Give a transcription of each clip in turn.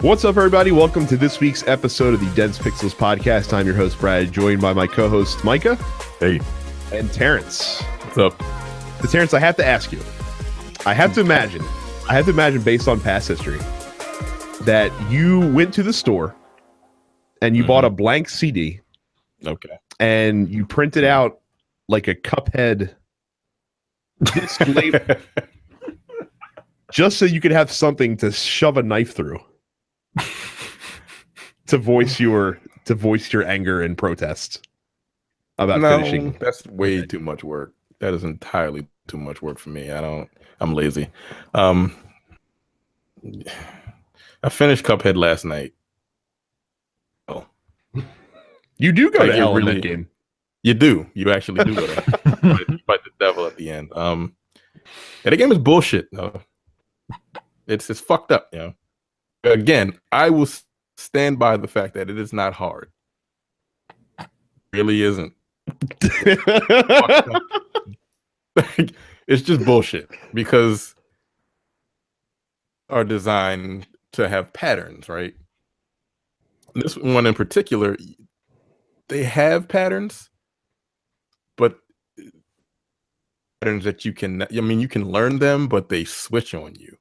What's up, everybody? Welcome to this week's episode of the Dense Pixels podcast. I'm your host, Brad, joined by my co-host, Micah. Hey. And Terrence. What's up? So, Terrence, I have to ask you. I have to imagine based on past history, that you went to the store and you bought a blank CD. Okay. And you printed out like a Cuphead disc label just so you could have something to shove a knife through. to voice your anger and protest about finishing. That's way too much work. That is entirely too much work for me. I'm lazy. I finished Cuphead last night. Oh, you do go to hell really, in that game. You do. You actually do go to hell. You fight the devil at the end. And the game is bullshit. No, it's fucked up. You know. Again, I will stand by the fact that it is not hard. It really isn't. It's just bullshit because are designed to have patterns, right? This one in particular, they have patterns, but patterns that you can learn them, but they switch on you.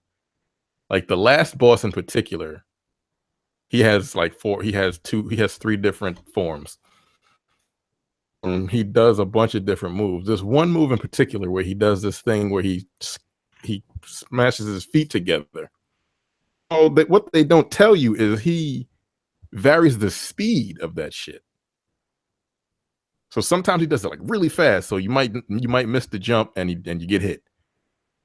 Like the last boss in particular, he has three different forms. He does a bunch of different moves. There's one move in particular where he does this thing where he smashes his feet together. Oh, what they don't tell you is he varies the speed of that shit. So sometimes he does it like really fast, so you might miss the jump and you get hit.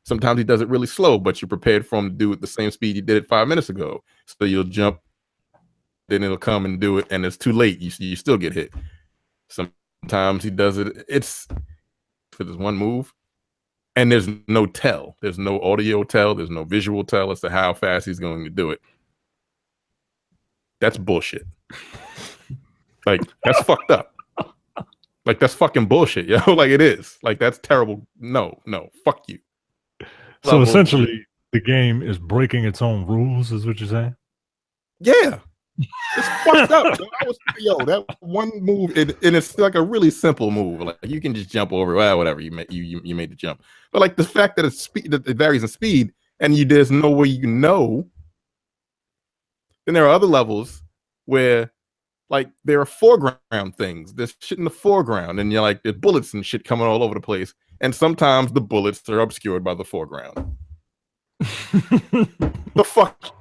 Sometimes he does it really slow, but you're prepared for him to do it the same speed you did it 5 minutes ago. So you'll jump, then it'll come and do it, and it's too late. You still get hit. Sometimes he does it. It's for this one move, and there's no tell. There's no audio tell. There's no visual tell as to how fast he's going to do it. That's bullshit. Like, that's fucked up. Like, that's fucking bullshit, yo. Like, it is. Like, that's terrible. No, fuck you. So essentially, the game is breaking its own rules, is what you're saying? Yeah. It's fucked up. That one move, and it's like a really simple move. Like you can just jump over, whatever. You made the jump. But like the fact that it varies in speed, and there's no way you know. Then there are other levels where, like, there are foreground things. There's shit in the foreground, and you're like, there's bullets and shit coming all over the place. And sometimes the bullets are obscured by the foreground. The fuck?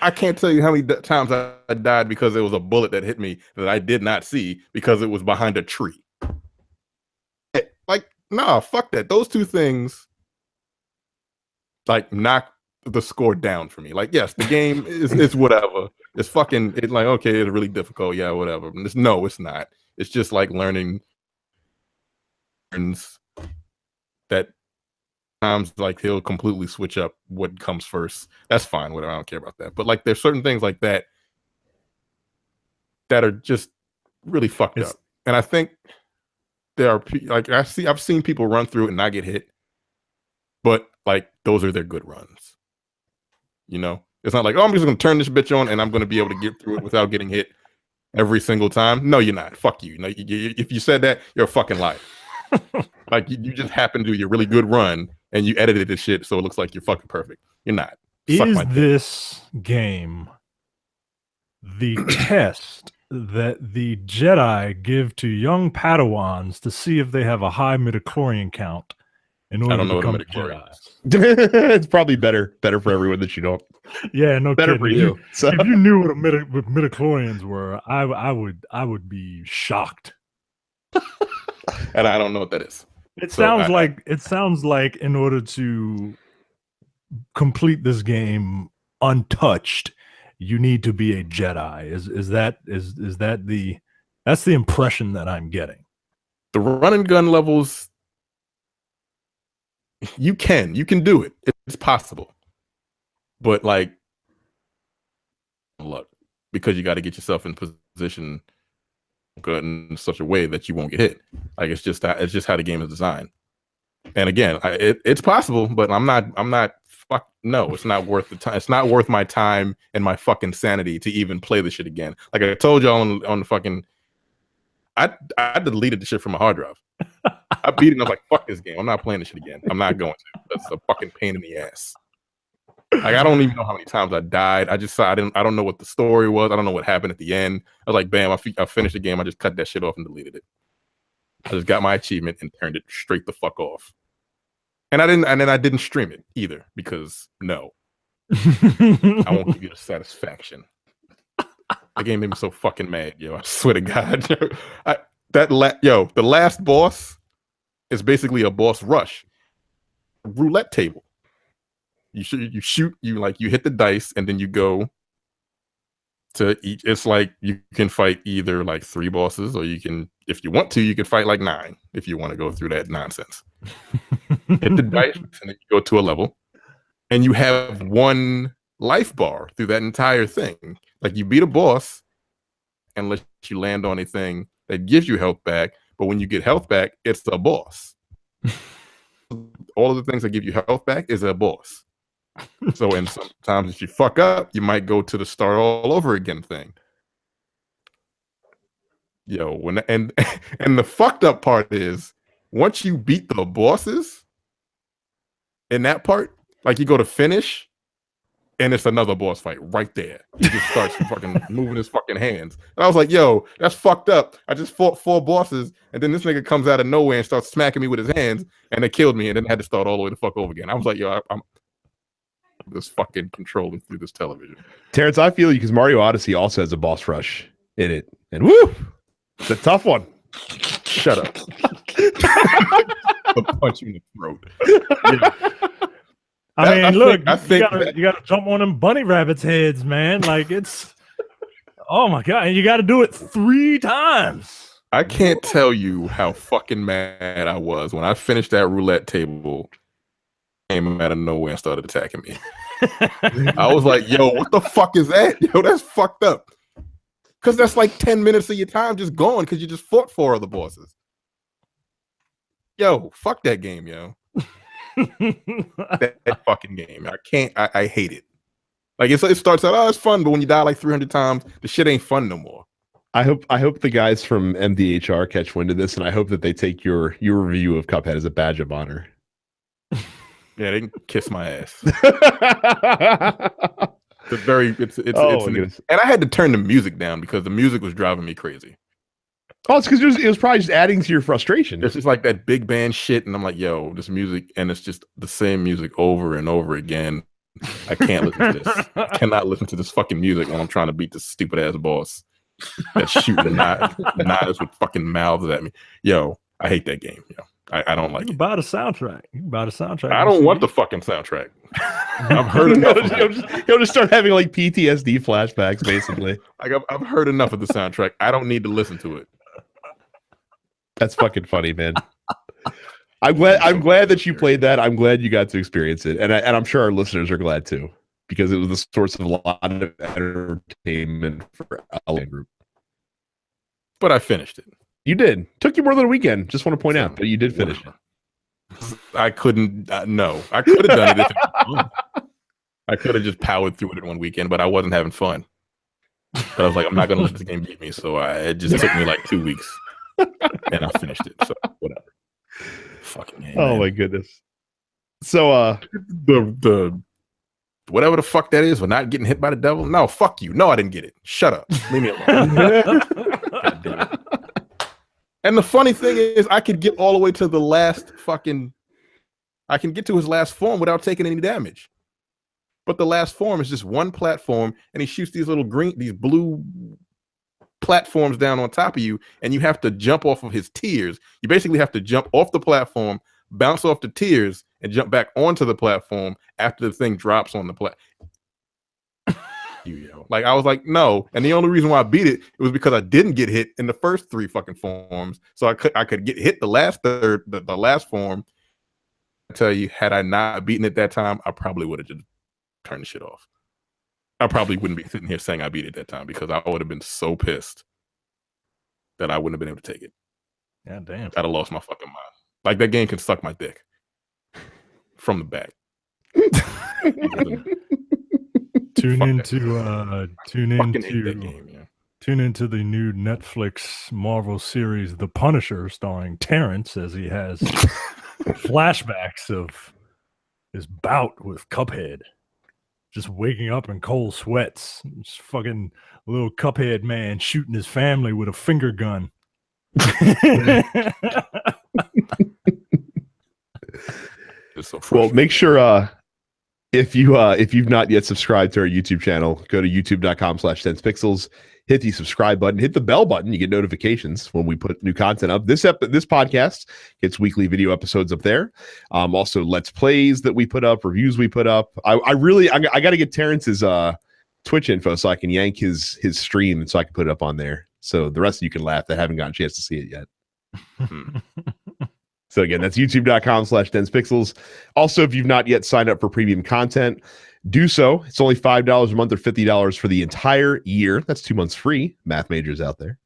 I can't tell you how many times I died because there was a bullet that hit me that I did not see because it was behind a tree. Like, nah, fuck that. Those two things, like, knock the score down for me. Like, yes, the game is whatever. It's like, okay, it's really difficult. Yeah, whatever. No, it's not. It's just like learning that times like he'll completely switch up what comes first. That's fine, whatever. I don't care about that. But like there's certain things like that are just really fucked up. And I think there are like I've seen people run through it and not get hit, but like those are their good runs. You know, it's not like, oh, I'm just gonna turn this bitch on and I'm gonna be able to get through it without getting hit every single time. No, you're not. Fuck you. No, if you said that, you're a fucking liar. Like you just happen to do your really good run and you edited this shit so it looks like you're fucking perfect. You're not. Is this game the test that the Jedi give to young Padawans to see if they have a high midichlorian count in order to become Jedi? It's probably better for everyone that you don't. Yeah, no, better kidding. For you. So. If you knew what midichlorians were, I would be shocked. And I don't know what that is. It sounds like in order to complete this game untouched, you need to be a Jedi. That's the impression that I'm getting. The run and gun levels, you can do it. It's possible. But like, look, because you got to get yourself in position in such a way that you won't get hit. Like it's just how the game is designed. And again, it's possible, but I'm not no, it's not worth the time. It's not worth my time and my fucking sanity to even play this shit again. Like I told y'all on the fucking, I deleted the shit from my hard drive. I beat it and I was like, fuck this game. I'm not playing this shit again. I'm not going to. That's a fucking pain in the ass. Like I don't even know how many times I died. I don't know what the story was. I don't know what happened at the end. I was like, bam, I finished the game. I just cut that shit off and deleted it. I just got my achievement and turned it straight the fuck off. And I didn't stream it either because no. I won't give you the satisfaction. The game made me so fucking mad, yo. I swear to God. The last boss is basically a boss rush. Roulette table. You shoot, you hit the dice, and then you go to each. It's like you can fight either like 3 bosses, or you can, if you want to, you can fight like 9 if you want to go through that nonsense. Hit the dice, and then you go to a level, and you have 1 life bar through that entire thing. Like you beat a boss, unless you land on a thing that gives you health back. But when you get health back, it's the boss. All of the things that give you health back is a boss. So, and sometimes if you fuck up, you might go to the start all over again thing. Yo, and the fucked up part is once you beat the bosses in that part, like you go to finish, and it's another boss fight right there. He just starts fucking moving his fucking hands. And I was like, yo, that's fucked up. I just fought 4 bosses, and then this nigga comes out of nowhere and starts smacking me with his hands, and they killed me, and then I had to start all the way the fuck over again. I was like, yo, I'm this fucking controlling through this television. Terrence, I feel you because Mario Odyssey also has a boss rush in it. And woo! It's a tough one. Shut up. I'll punch you in the throat. Yeah. I mean, you gotta jump on them bunny rabbits' heads, man. Like it's, oh my god, and you got to do it 3 times. I can't tell you how fucking mad I was when I finished that roulette table. Came out of nowhere and started attacking me. I was like, yo, what the fuck is that? Yo, that's fucked up. Because that's like 10 minutes of your time just gone because you just fought 4 other bosses. Yo, fuck that game, yo. that fucking game. I hate it. Like it starts out, oh, it's fun, but when you die like 300 times, the shit ain't fun no more. I hope the guys from MDHR catch wind of this, and I hope that they take your review of Cuphead as a badge of honor. Yeah, they can kiss my ass. It's and I had to turn the music down because the music was driving me crazy. Oh, it's because it was probably just adding to your frustration. It's just like that big band shit, and I'm like, yo, this music, and it's just the same music over and over again. I can't listen to this. I cannot listen to this fucking music when I'm trying to beat this stupid ass boss that's shooting knives with fucking mouths at me. Yo, I hate that game. Yo, I don't like it. Buy the soundtrack. You can buy the soundtrack. I don't want the fucking soundtrack. I've heard enough. He'll just start having like PTSD flashbacks, basically. Like I've heard enough of the soundtrack. I don't need to listen to it. That's fucking funny, man. I'm glad that you played that. I'm glad you got to experience it, and I'm sure our listeners are glad too, because it was the source of a lot of entertainment for LA Group. But I finished it. You did. Took you more than a weekend. Just want to point out, but you did finish it. I couldn't. No, I could have done it. If it was fun. I could have just powered through it in one weekend, but I wasn't having fun. But I was like, I'm not gonna let this game beat me. So it just took me like 2 weeks. And I finished it, so whatever. Fucking game, oh man. My goodness. So the whatever the fuck that is for not getting hit by the devil. No, fuck you. No, I didn't get it. Shut up. Leave me alone. God damn it. And the funny thing is, I could get all the way to the last fucking. I can get to his last form without taking any damage. But the last form is just one platform, and he shoots these blue platforms down on top of you, and you have to jump off of his tiers. You basically have to jump off the platform, bounce off the tiers, and jump back onto the platform after the thing drops on the platform. Like I was like, no, and the only reason why I beat it was because I didn't get hit in the first 3 fucking forms, so I could get hit the last third, the last form. I tell you, had I not beaten it that time, I probably would have just turned the shit off. I probably wouldn't be sitting here saying I beat it that time because I would have been so pissed that I wouldn't have been able to take it. Yeah, damn. I'd have lost my fucking mind. Like that game can suck my dick from the back. Tune Fuck into Fucking hate that game, yeah. Tune into the new Netflix Marvel series The Punisher, starring Terrence, as he has flashbacks of his bout with Cuphead. Just waking up in cold sweats. Just fucking little Cuphead man shooting his family with a finger gun. It's so Well, frustrating. make sure if you've not yet subscribed to our YouTube channel, go to youtube.com/10pixels, hit the subscribe button, hit the bell button. You get notifications when we put new content up. This podcast gets weekly video episodes up there. Also Let's Plays that we put up, reviews we put up. I got to get Terrence's Twitch info so I can yank his stream and so I can put it up on there. So the rest of you can laugh that haven't gotten a chance to see it yet. So again, that's youtube.com/10pixels. Also, if you've not yet signed up for premium content, do so. It's only $5 a month or $50 for the entire year. That's 2 months free. Math majors out there.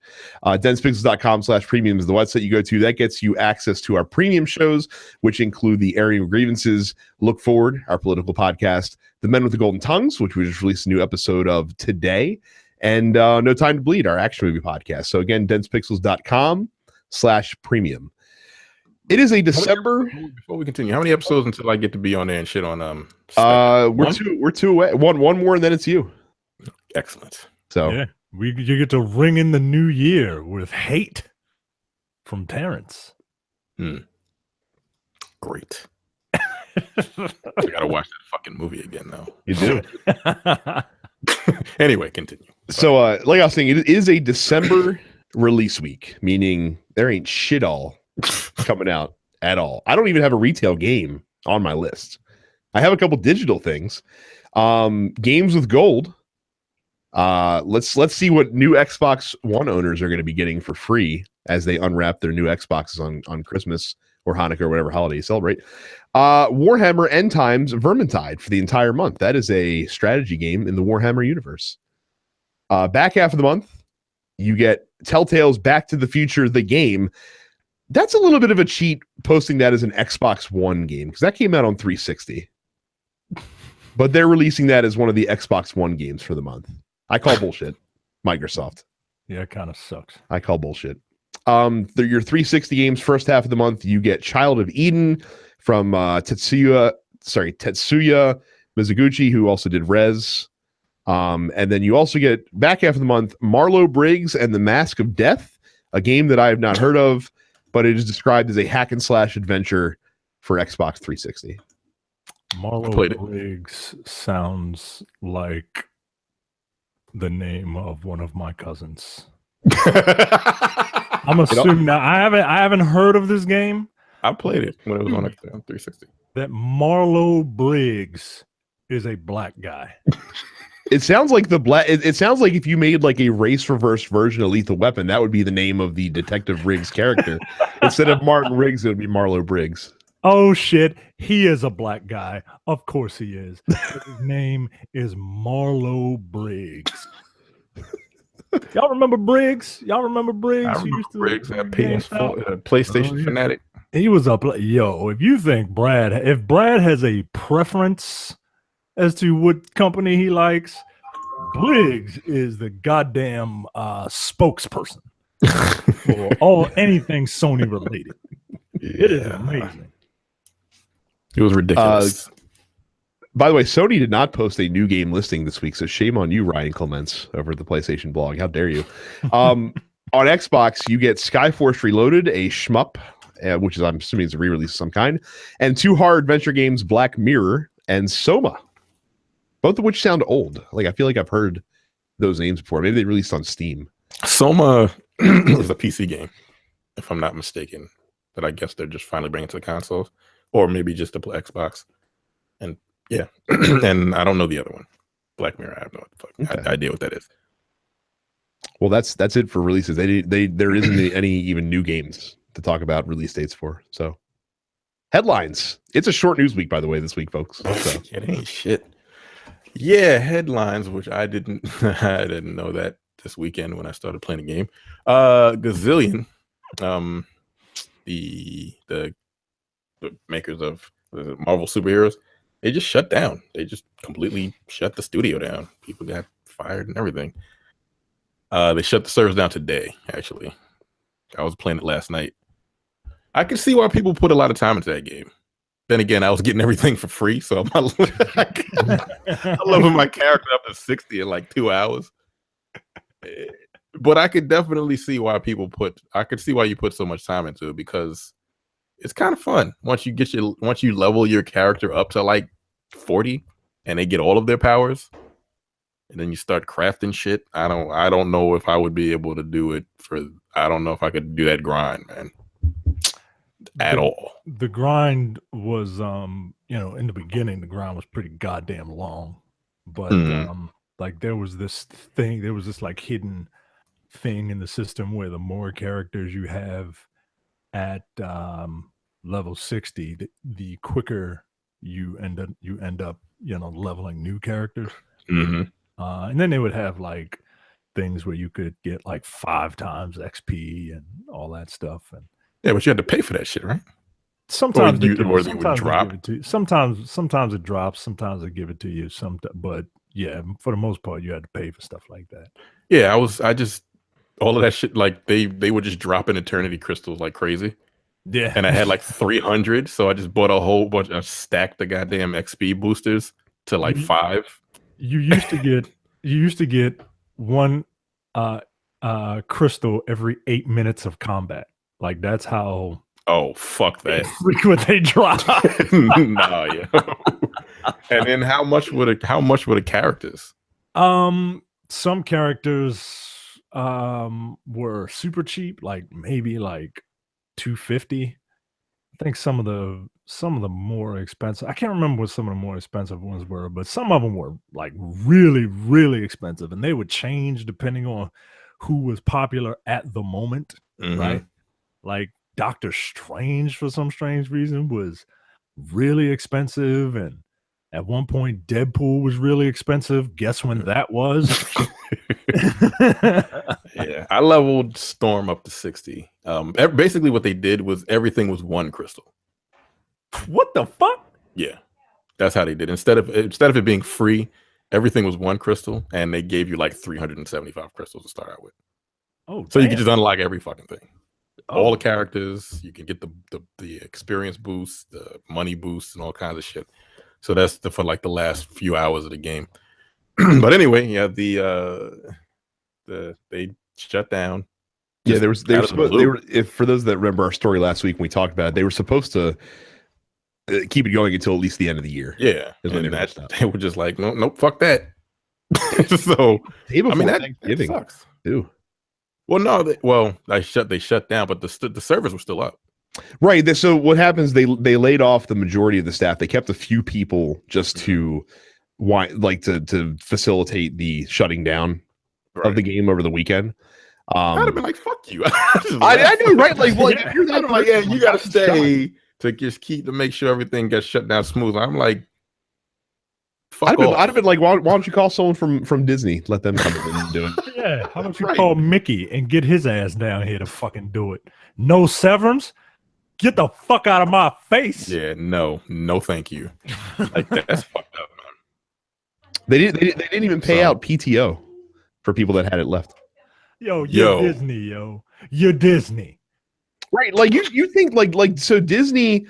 denspixels.com/premium is the website you go to. That gets you access to our premium shows, which include the Airing of Grievances, Look Forward, our political podcast, The Men with the Golden Tongues, which we just released a new episode of today, and No Time to Bleed, our action movie podcast. So again, denspixels.com/premium. It is a December. Before we continue, how many episodes until I get to be on there and shit on we're two away. One more, and then it's you. Excellent. So yeah, you get to ring in the new year with hate from Terrence. Great. I gotta watch that fucking movie again now. You do. Anyway, continue. So like I was saying, it is a December release week, meaning there ain't shit all coming out at all. I don't even have a retail game on my list. I have a couple digital things. Games with gold. Let's see what new Xbox One owners are going to be getting for free as they unwrap their new Xboxes on Christmas or Hanukkah or whatever holiday you celebrate. Warhammer End Times Vermintide for the entire month. That is a strategy game in the Warhammer universe. Back half of the month, you get Telltale's Back to the Future, the game. That's a little bit of a cheat posting that as an Xbox One game because that came out on 360. But they're releasing that as one of the Xbox One games for the month. I call bullshit. Microsoft. Yeah, it kind of sucks. I call bullshit. Your 360 games first half of the month, you get Child of Eden from Tetsuya Mizuguchi, who also did Rez. And then you also get back half of the month, Marlowe Briggs and the Mask of Death, a game that I have not heard of, but it is described as a hack and slash adventure for Xbox 360. Marlowe Briggs sounds like the name of one of my cousins. I'm assuming now I haven't heard of this game. I played it when it was on 360. That Marlowe Briggs is a black guy. It sounds like it sounds like if you made like a race reverse version of Lethal Weapon, that would be the name of the Detective Riggs character. Instead of Martin Riggs, it would be Marlowe Briggs. Oh shit, he is a black guy. Of course he is. His name is Marlowe Briggs. Y'all remember Briggs? I remember Briggs at PS4, PlayStation fanatic. He was if you think if Brad has a preference as to what company he likes, Briggs is the goddamn spokesperson for anything Sony related. Yeah. It is amazing. It was ridiculous. By the way, Sony did not post a new game listing this week, so shame on you, Ryan Clements, over at the PlayStation blog. How dare you? On Xbox, you get Skyforce Reloaded, a shmup, which is, I'm assuming, is a re-release of some kind, and two horror adventure games, Black Mirror and Soma, both of which sound old. Like, I feel like I've heard those names before. Maybe they released on Steam. Soma is a PC game, if I'm not mistaken, but I guess they're just finally bringing it to the consoles, or maybe just to play Xbox. And yeah, and I don't know the other one. Black Mirror, I have no idea what that is. Well, that's it for releases. There isn't any even new games to talk about release dates for. So, headlines. It's a short news week, by the way, this week, folks. So. It ain't shit. Yeah, headlines, which I didn't know that this weekend when I started playing the game. Gazillion, the makers of Marvel superheroes, They just shut down. They just completely shut the studio down. People got fired and everything. They shut the servers down today, actually. I was playing it last night. I can see why people put a lot of time into that game. Then again, I was getting everything for free, so I'm leveling my character up to 60 in like 2 hours. But I could definitely see why you put so much time into it, because it's kind of fun once you level your character up to like 40 and they get all of their powers, and then you start crafting shit. I don't know if I would be able to do it I don't know if I could do that grind, man. At all. The grind was in the beginning the grind was pretty goddamn long. But like there was this like hidden thing in the system where the more characters you have at level 60, the quicker you end up leveling new characters. And then they would have like things where you could get like 5 times XP and all that stuff. And yeah, but you had to pay for that shit, right? Sometimes it would drop. Sometimes it drops. Sometimes they give it to you. But yeah, for the most part, you had to pay for stuff like that. Yeah, all of that shit. Like they would just drop in eternity crystals like crazy. Yeah, and I had like 300, so I just bought a whole bunch of stacked the goddamn XP boosters to like 5. You used to get one crystal every 8 minutes of combat. Like that's how. Oh fuck that! What they drop? Nah, yeah. And then how much were the characters? Some characters were super cheap, like maybe like $250. I think some of the more expensive. I can't remember what some of the more expensive ones were, but some of them were like really, really expensive, and they would change depending on who was popular at the moment, right? Like Doctor Strange, for some strange reason, was really expensive, and at one point Deadpool was really expensive. Guess when that was? Yeah, I leveled Storm up to 60. Basically what they did was everything was 1 crystal. What the fuck? Yeah, that's how they did. Instead of it being free, everything was 1 crystal, and they gave you like 375 crystals to start out with. Oh, so you could just unlock every fucking thing. Oh. All the characters, you can get the experience boost, the money boost, and all kinds of shit. So that's for like the last few hours of the game. But anyway, yeah, they shut down. Yeah, they were for those that remember our story last week when we talked about it, they were supposed to keep it going until at least the end of the year. Yeah, and they were just like, nope, fuck that. So I mean, that Thanksgiving sucks too. Well, they shut down, but the servers were still up. Right. So what happens? They laid off the majority of the staff. They kept a few people just to to facilitate the shutting down of the game over the weekend. I'd have been like, "Fuck you!" I know, right? Like, well, if you're that like, yeah, you gotta stay to just to make sure everything gets shut down smooth. I'm like, I'd have been like, why don't you call someone from Disney? Let them come in and do it. Yeah, how about you call Mickey and get his ass down here to fucking do it? No severance? Get the fuck out of my face. Yeah, no, thank you. Like that's fucked up, man. They didn't even pay out PTO for people that had it left. You're Disney, You're Disney. Right. Like you think like so Disney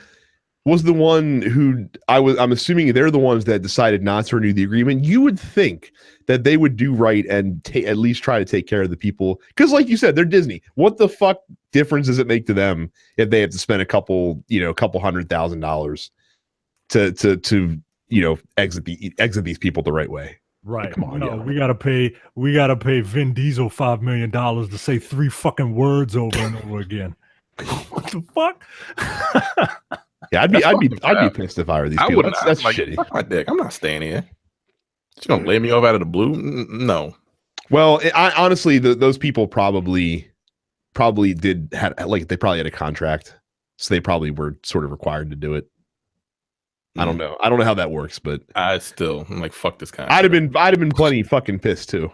was the one who I'm assuming they're the ones that decided not to renew the agreement. You would think that they would do right and at least try to take care of the people, because like you said, they're Disney. What the fuck difference does it make to them if they have to spend a couple $100,000 to exit these people the right way? Right. Like, come on, we gotta pay Vin Diesel $5 million to say 3 fucking words over and over again. What the fuck? Yeah, I'd be pissed if I were these people. That's like, shitty. Fuck my dick. I'm not staying here. She's gonna lay me off out of the blue? No. Well, honestly, those people probably they probably had a contract, so they probably were sort of required to do it. I don't know how that works, but I'm like, fuck this contract. I'd have been plenty fucking pissed too.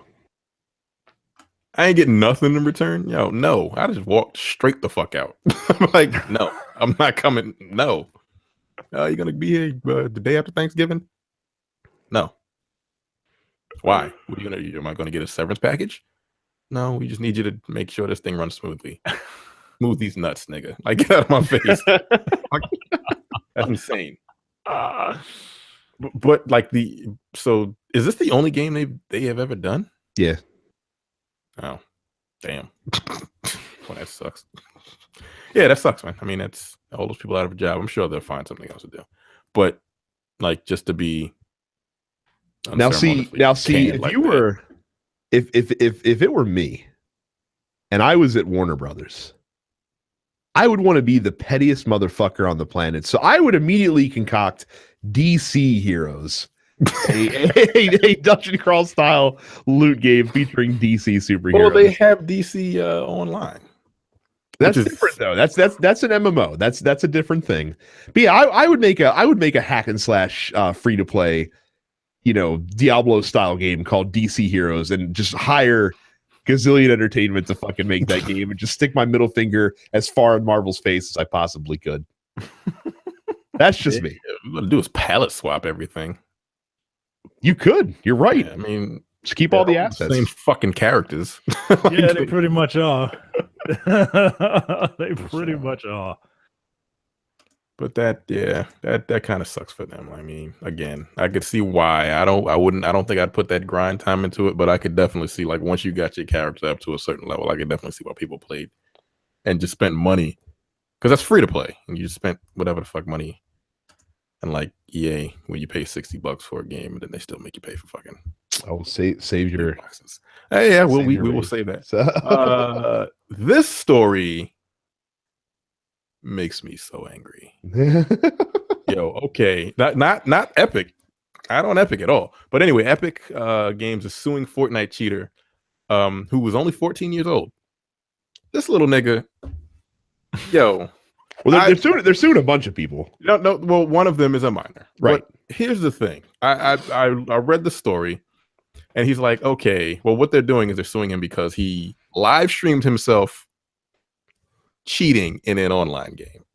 I ain't getting nothing in return. No. I just walked straight the fuck out. I'm like, no, I'm not coming. No. You gonna be here the day after Thanksgiving? No. Why? What are you gonna do? Am I gonna get a severance package? No, we just need you to make sure this thing runs smoothly. Move these nuts, nigga. Like, get out of my face. That's insane. But like so is this the only game they have ever done? Yeah. Oh, damn. Well, that sucks. Yeah, that sucks, man. I mean, that's all those people out of a job. I'm sure they'll find something else to do. But like, just to be now, see, if like you were, if it were me, and I was at Warner Brothers, I would want to be the pettiest motherfucker on the planet. So I would immediately concoct DC Heroes, a dungeon crawl style loot game featuring DC superheroes. Well, they have DC online. That's different though. That's an MMO. That's a different thing. But yeah, I would make a hack and slash free to play, Diablo style game called DC Heroes, and just hire Gazillion Entertainment to fucking make that game and just stick my middle finger as far in Marvel's face as I possibly could. That's just me. What I'm gonna do is palette swap everything. You could. You're right. Yeah, I mean, just keep all the assets. Same fucking characters. Yeah, they pretty much are. They pretty much are. But that kind of sucks for them. I mean, again, I could see why. I don't think I'd put that grind time into it, but I could definitely see, like, once you got your character up to a certain level, I could definitely see why people played and just spent money, because that's free to play, and you just spent whatever the fuck money. And like EA, when you pay $60 for a game, and then they still make you pay for fucking. Oh, save your boxes. Hey, yeah, we will save that. This story makes me so angry. Yo, okay, not Epic. I don't Epic at all. But anyway, Epic Games is suing Fortnite cheater, who was only 14 years old. This little nigga, yo. Well, they're suing a bunch of people. No. Well, one of them is a minor. Right. But here's the thing. I read the story, and he's like, okay, well, what they're doing is they're suing him because he live streamed himself cheating in an online game.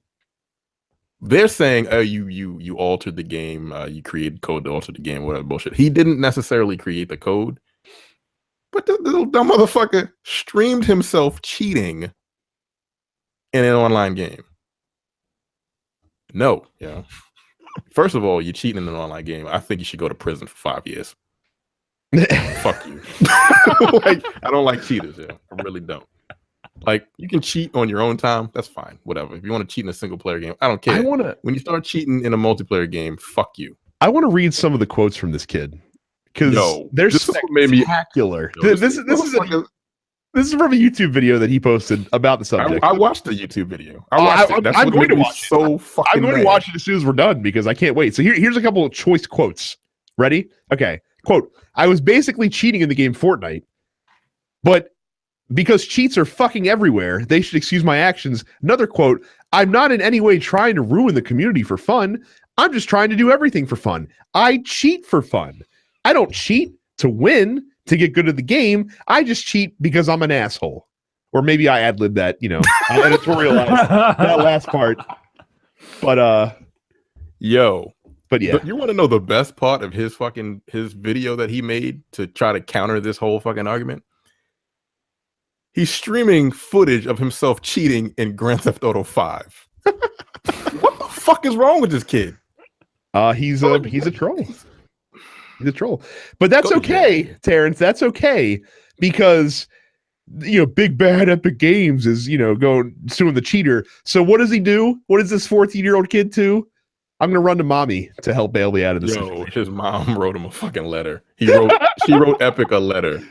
They're saying, oh, you altered the game, you created code to alter the game, whatever bullshit. He didn't necessarily create the code, but the little dumb motherfucker streamed himself cheating in an online game. No, yeah. First of all, you're cheating in an online game. I think you should go to prison for 5 years. Fuck you. Like, I don't like cheaters. Yeah, I really don't. Like, you can cheat on your own time. That's fine. Whatever. If you want to cheat in a single player game, I don't care. When you start cheating in a multiplayer game, fuck you. I want to read some of the quotes from this kid, because they're spectacular. This is from a YouTube video that he posted about the subject. I watched the YouTube video. I'm going to watch it. So fucking I'm going to watch it as soon as we're done, because I can't wait. So here's a couple of choice quotes. Ready? Okay. Quote, I was basically cheating in the game Fortnite, but because cheats are fucking everywhere, they should excuse my actions. Another quote, I'm not in any way trying to ruin the community for fun. I'm just trying to do everything for fun. I cheat for fun. I don't cheat to win, to get good at the game. I just cheat because I'm an asshole. Or maybe I ad-libbed that, I editorialized that last part. But but yeah. But you want to know the best part of his video that he made to try to counter this whole fucking argument? He's streaming footage of himself cheating in Grand Theft Auto 5. What the fuck is wrong with this kid? He's a troll. He's a troll. But that's okay, Terrence. That's okay, because big bad Epic Games is going suing the cheater. So what does he do? What does this 14-year-old kid do? I'm gonna run to mommy to help bail me out of this. His mom wrote him a fucking letter. She wrote Epic a letter.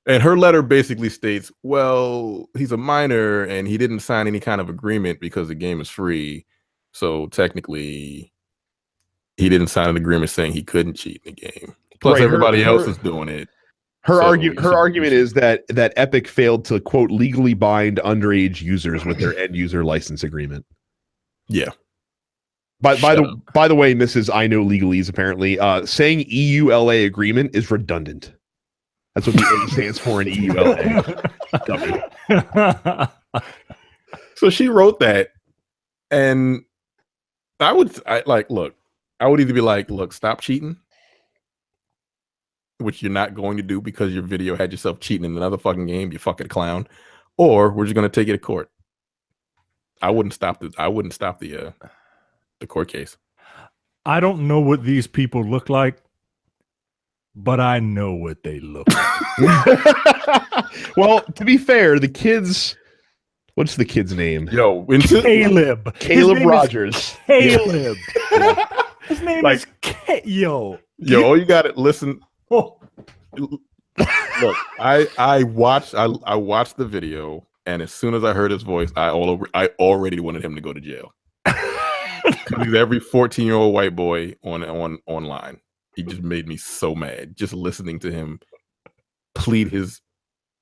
And her letter basically states, well, he's a minor and he didn't sign any kind of agreement because the game is free. So technically, he didn't sign an agreement saying he couldn't cheat in the game. Plus, everybody else is doing it. Her argument is that Epic failed to, quote, legally bind underage users with their end user license agreement. Yeah. By the way, Mrs. I know legalese, apparently, saying EULA agreement is redundant. That's what the A stands for in EULA. So she wrote that, and I would look. I would either be like, look, stop cheating, which you're not going to do because your video had yourself cheating in another fucking game, you fucking clown, or we're just gonna take you to court. I wouldn't stop the court case. I don't know what these people look like, but I know what they look like. Well, to be fair, the kids. What's the kid's name? Caleb. Caleb Rogers. Caleb. Yeah. His name is Yo. All you got to listen. Oh. Look, I watched the video, and as soon as I heard his voice, I already wanted him to go to jail. He's every 14-year-old white boy online. He just made me so mad just listening to him plead his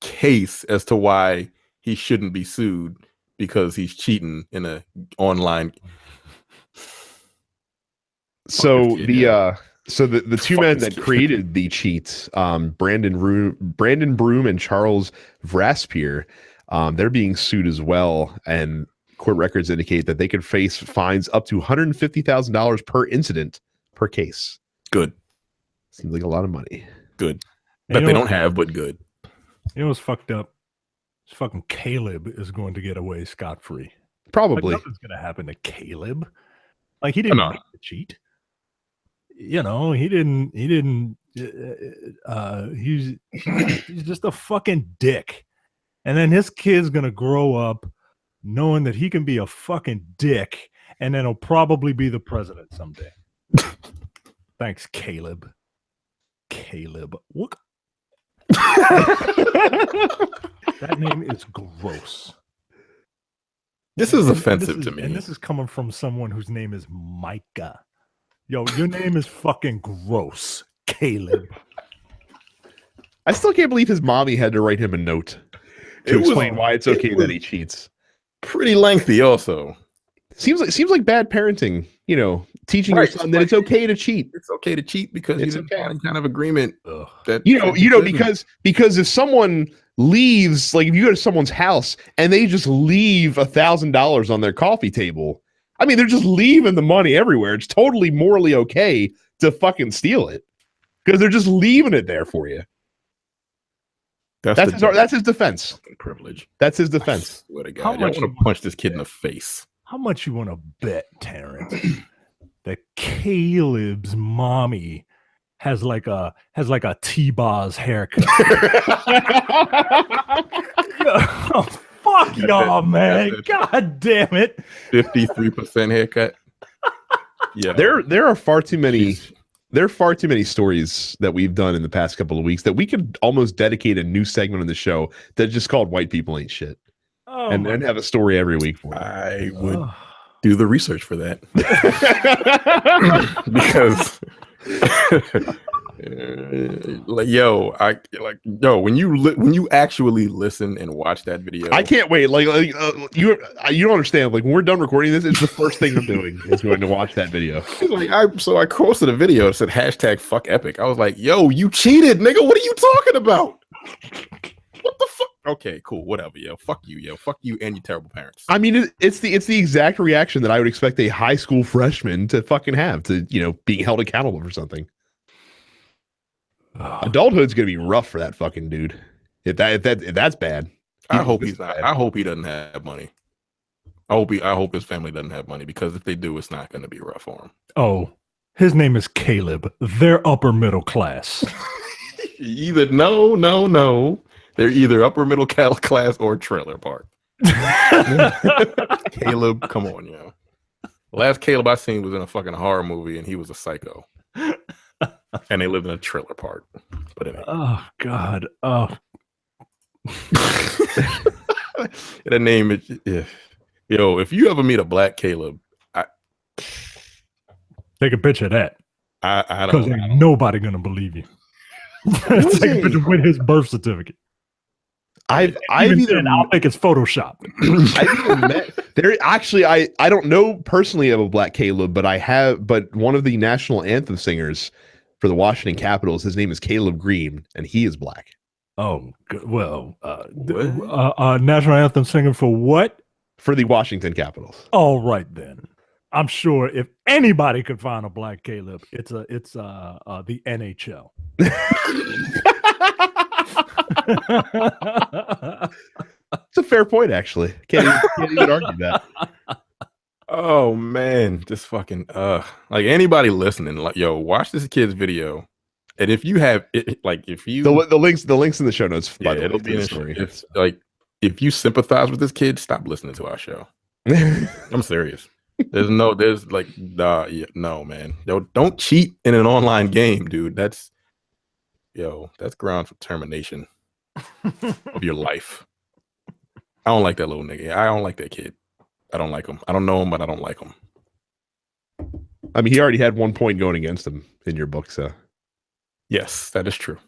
case as to why he shouldn't be sued because he's cheating in a online. So the two men that created the cheats, Brandon Broom and Charles Vraspier, they're being sued as well, and court records indicate that they could face fines up to $150,000 per incident per case. Good. Seems like a lot of money. Good. That they don't have, but good. You know what's fucked up? This fucking Caleb is going to get away scot-free. Probably. Like, nothing's going to happen to Caleb. Like, he didn't make the cheat. You know, he's just a fucking dick. And then his kid's going to grow up knowing that he can be a fucking dick, and then he'll probably be the president someday. Thanks, Caleb. Look. That name is gross. This is offensive to me. And this is coming from someone whose name is Micah. Yo, your name is fucking gross, Caleb. I still can't believe his mommy had to write him a note to explain why it's okay that he cheats. Pretty lengthy, also. Seems like bad parenting. You know, teaching your son that it's okay to cheat. It's okay to cheat because he's in kind of agreement. That because if someone leaves, like if you go to someone's house and they just leave $1,000 on their coffee table, I mean, they're just leaving the money everywhere. It's totally morally okay to fucking steal it because they're just leaving it there for you. That's his defense. Privilege. That's his defense. What a guy! I want to punch this kid in the face. How much you want to bet, Terrence, that Caleb's mommy has like a T-Boz haircut? Oh, fuck y'all, man! God damn it! 53% haircut. Yeah, there are far too many. There are far too many stories that we've done in the past couple of weeks that we could almost dedicate a new segment on the show that's just called "White People Ain't Shit." And then have a story every week for it. I would do the research for that because, when you actually listen and watch that video, I can't wait. You don't understand. Like when we're done recording this, it's the first thing I'm doing is going to watch that video. I posted a video that said #fuck-epic. I was like, yo, you cheated, nigga. What are you talking about? What the fuck? Okay, cool, whatever, yo. Fuck you and your terrible parents. I mean, it's the exact reaction that I would expect a high school freshman to fucking have to, being held accountable for something. Adulthood's gonna be rough for that fucking dude. If that's bad. I hope he doesn't have money. I hope his family doesn't have money, because if they do, it's not gonna be rough for him. Oh, his name is Caleb. They're upper middle class. No. They're either upper middle class or trailer park. Caleb, come on, yo. The last Caleb I seen was in a fucking horror movie, and he was a psycho. And they lived in a trailer park. But anyway. Oh God. Oh. The name is if you ever meet a black Caleb, take a picture of that. I don't. Because ain't nobody gonna believe you. Take a picture with his birth certificate. I'll think it's Photoshop. I've even met there. Actually, I don't know personally of a black Caleb, but one of the national anthem singers for the Washington Capitals, his name is Caleb Green, and he is black. Oh, well, national anthem singer for what? For the Washington Capitals. All right then. I'm sure if anybody could find a black Caleb, it's the NHL. It's a fair point, actually. Can't even argue that. Oh man, just fucking like anybody listening, like yo, watch this kid's video, and if you have it, like if you the links in the show notes, by the way, it'll be in the the story. If like if you sympathize with this kid, stop listening to our show. I'm serious. There's no man. Yo, don't cheat in an online game, dude. That's grounds for termination of your life. I don't like that little nigga. I don't like that kid. I don't like him. I don't know him, but I don't like him. I mean, he already had 1 point going against him in your book, so yes, that is true.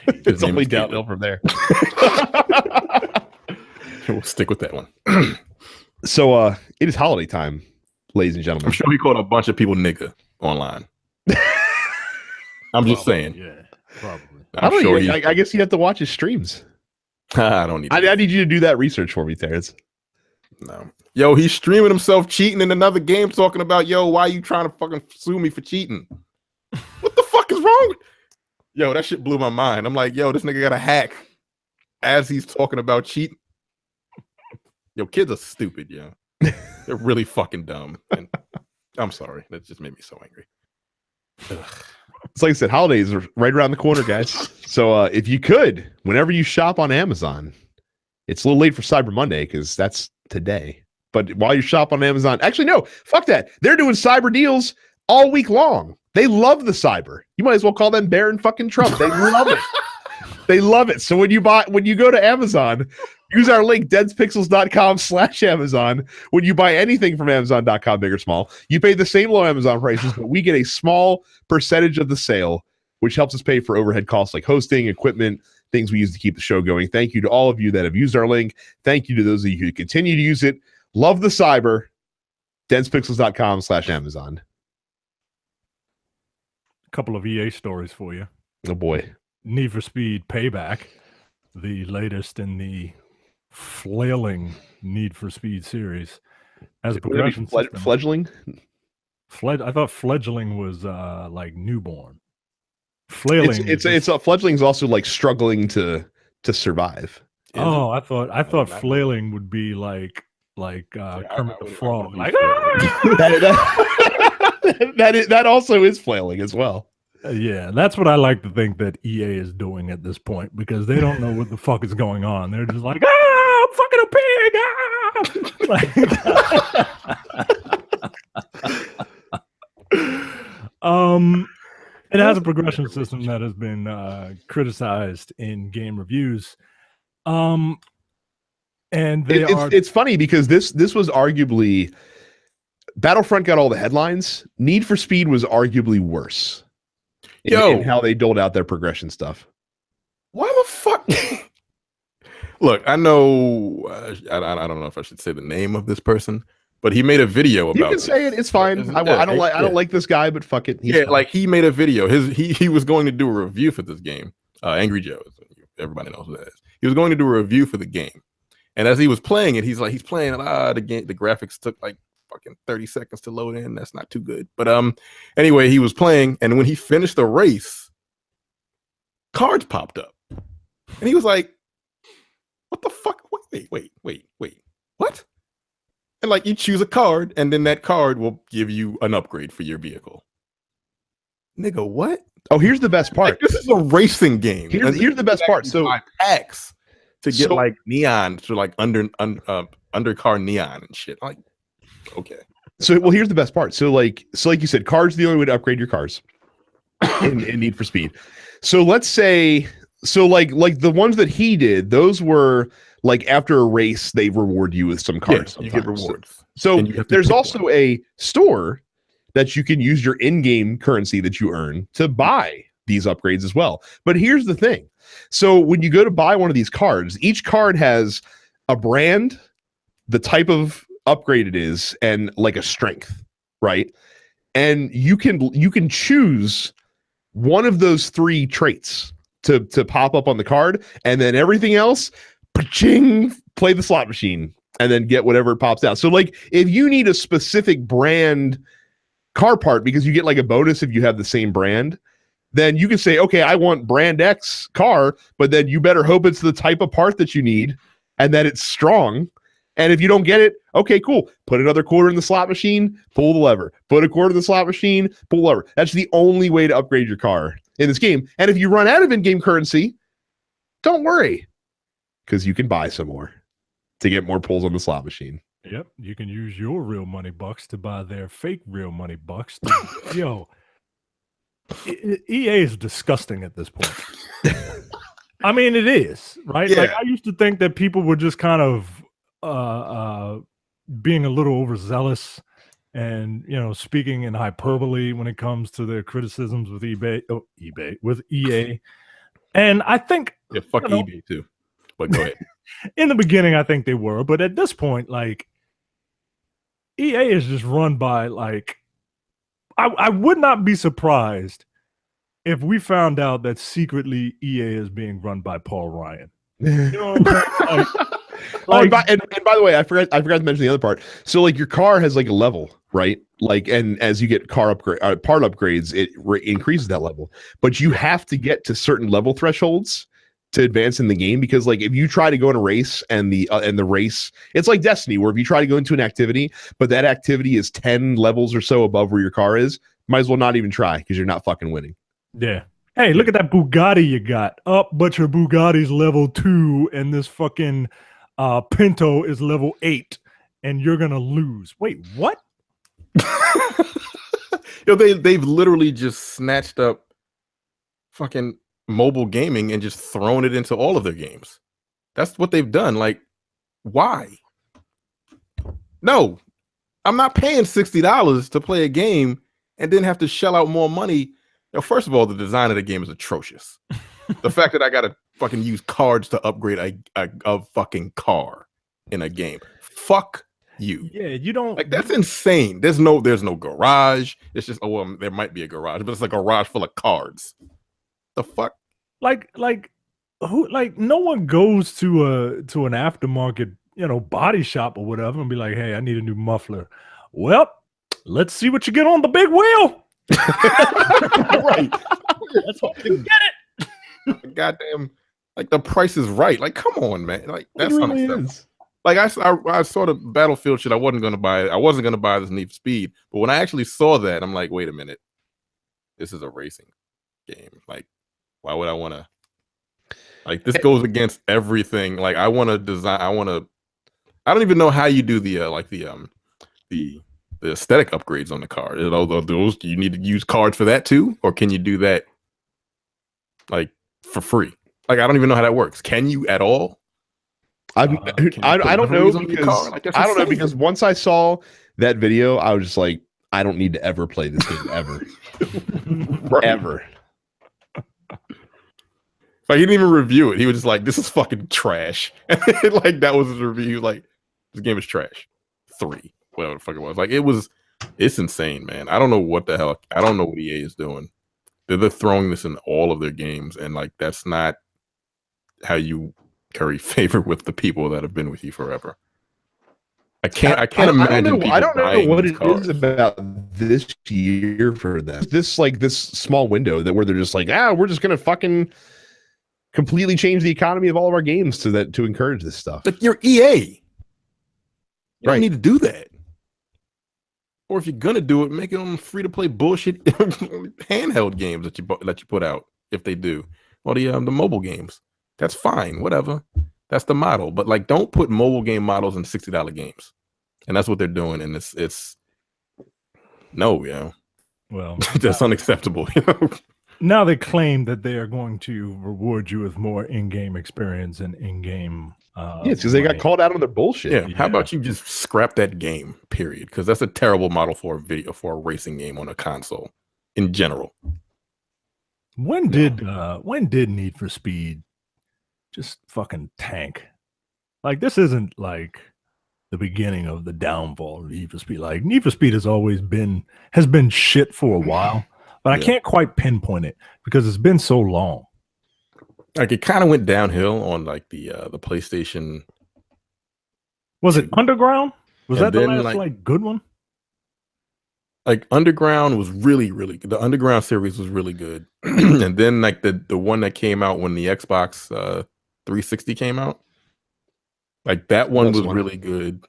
It's only downhill from there. We'll stick with that one. So it is holiday time, ladies and gentlemen. I'm sure he called a bunch of people nigga online. I'm just saying. Yeah, probably. I guess you'd have to watch his streams. I don't need. I need you to do that research for me, Terrence. No. Yo, he's streaming himself cheating in another game, talking about, yo, why you trying to fucking sue me for cheating? What the fuck is wrong with? Yo, that shit blew my mind. I'm like, yo, this nigga got a hack as he's talking about cheating. Yo, kids are stupid, yo. They're really fucking dumb. And I'm sorry. That just made me so angry. Ugh. It's like I said, holidays are right around the corner, guys. So if you could, whenever you shop on Amazon, it's a little late for Cyber Monday because that's today. But while you shop on Amazon, actually, no, fuck that. They're doing cyber deals all week long. They love the cyber. You might as well call them Baron fucking Trump. They love it. They love it. So when you go to Amazon, use our link, densepixels.com/Amazon. When you buy anything from Amazon.com, big or small, you pay the same low Amazon prices, but we get a small percentage of the sale, which helps us pay for overhead costs like hosting, equipment, things we use to keep the show going. Thank you to all of you that have used our link. Thank you to those of you who continue to use it. Love the cyber. densepixels.com/Amazon. A couple of EA stories for you. Oh boy. Need for Speed Payback, the latest in the flailing Need for Speed series, as a progression system. Fledgling? I thought fledgling was like newborn. Flailing. It's fledgling's also like struggling to survive. I thought flailing would be like Kermit the Frog. Like that also is flailing as well. Yeah, that's what I like to think that EA is doing at this point, because they don't know what the fuck is going on. They're just like, I'm fucking a pig. It has a progression system that has been criticized in game reviews. And it's funny because this was arguably, Battlefront got all the headlines. Need for Speed was arguably worse in how they doled out their progression stuff. Why the fuck? Look, I know I don't know if I should say the name of this person, but he made a video about. You can say it. It's fine. I don't like this guy, but fuck it. Like he made a video. He was going to do a review for this game. Angry Joe. Everybody knows who that is. He was going to do a review for the game, and as he was playing it, he's playing the game. The graphics took like fucking 30 seconds to load in. That's not too good. But anyway, he was playing, and when he finished the race, cards popped up, and he was like, "What the fuck? Wait, what?" And like, you choose a card, and then that card will give you an upgrade for your vehicle. Nigga, what? Oh, here's the best part. Like, this is a racing game. Here's the best part. So packs to get like neon, to like undercar neon and shit. Like, okay. So here's the best part. So like you said, cards are the only way to upgrade your cars in Need for Speed. So let's say, like the ones that he did, those were like after a race, they reward you with some cards. Yeah, you get rewards. So there's also a store that you can use your in-game currency that you earn to buy these upgrades as well. But here's the thing. So when you go to buy one of these cards, each card has a brand, the type of upgrade it is, and like a strength, right? And you can choose one of those three traits to pop up on the card, and then everything else, pa-ching, play the slot machine. and then get whatever pops out. So like if you need a specific brand car part because you get like a bonus if you have the same brand, then you can say, okay, I want brand X car, but then you better hope it's the type of part that you need and that it's strong. And if you don't get it, okay, cool. Put another quarter in the slot machine, pull the lever. Put a quarter in the slot machine, pull the lever. That's the only way to upgrade your car in this game. And if you run out of in-game currency, don't worry, because you can buy some more to get more pulls on the slot machine. Yep, you can use your real money bucks to buy their fake real money bucks. Yo, EA is disgusting at this point. I mean, it is, right? Yeah. Like I used to think that people were just kind of being a little overzealous and, you know, speaking in hyperbole when it comes to their criticisms with with EA. And I think fuck eBay too. But go ahead. In the beginning, I think they were, but at this point, like EA is just run by like I would not be surprised if we found out that secretly EA is being run by Paul Ryan. You know what I'm saying? And by the way, I forgot to mention the other part. So like your car has like a level, right? Like, and as you get part upgrades, it increases that level. But you have to get to certain level thresholds to advance in the game, because like if you try to go in a race and the race, it's like Destiny, where if you try to go into an activity, but that activity is 10 levels or so above where your car is, might as well not even try because you're not fucking winning. Yeah. Hey, look at that Bugatti you got. But your Bugatti's level 2 and this fucking Pinto is level 8 and you're gonna lose. Wait, what? Yo, they've literally just snatched up fucking mobile gaming and just thrown it into all of their games. That's what they've done. Like, why? No, I'm not paying $60 to play a game and then have to shell out more money. Now, first of all, the design of the game is atrocious. The fact that I gotta fucking use cards to upgrade a fucking car in a game. Fuck you. Yeah, you don't like that's insane. There's no garage. It's just there might be a garage, but it's a garage full of cards. The fuck? Like who? Like no one goes to an aftermarket, you know, body shop or whatever and be like, hey, I need a new muffler. Well, let's see what you get on the big wheel. Right. Let's hope you get it. Goddamn, like the price is right. Like, come on, man. Like that's really unacceptable. is. Like I saw the Battlefield shit. I wasn't gonna buy it. I wasn't gonna buy this Need for Speed, but when I actually saw that, I'm like, wait a minute, this is a racing game. Like, why would I want to? Like, this goes against everything. Like, I want to design. I don't even know how you do the aesthetic upgrades on the car. Those do you need to use cards for that too, or can you do that like for free? Like, I don't even know how that works. Can you at all? I don't know because I don't know because once I saw that video, I was just like, I don't need to ever play this game ever, ever. Like, he didn't even review it. He was just like, "This is fucking trash." Like, that was his review. Like, this game is trash. 3, whatever the fuck it was. Like, it's insane, man. I don't know what the hell. I don't know what EA is doing. They're throwing this in all of their games, and like, that's not how you curry favor with the people that have been with you forever. I can't imagine. I don't know what it is about this year for them. This small window where they're just like, we're just gonna fucking completely change the economy of all of our games to encourage this stuff. But you're EA. You Right. don't need to do that. Or if you're gonna do it, make it on free to play bullshit handheld games that you put out. If they do, or the mobile games, that's fine. Whatever. That's the model. But like, don't put mobile game models in $60 games. And that's what they're doing. And it's no, Well, that's unacceptable. Now they claim that they are going to reward you with more in-game experience and in-game. Because they got called out on their bullshit. Yeah. How about you just scrap that game? Period. Because that's a terrible model for a racing game on a console in general. When did Need for Speed just fucking tank? Like, this isn't like the beginning of the downfall of Need for Speed. Like, Need for Speed has been shit for a while, but I can't quite pinpoint it because it's been so long. Like, it kind of went downhill on like the PlayStation Was it Underground? Was And that the then, last like good one? Like Underground was really, really good. The Underground series was really good. And then like the one that came out when the Xbox 360 came out, like that one Most was Wanted. really good.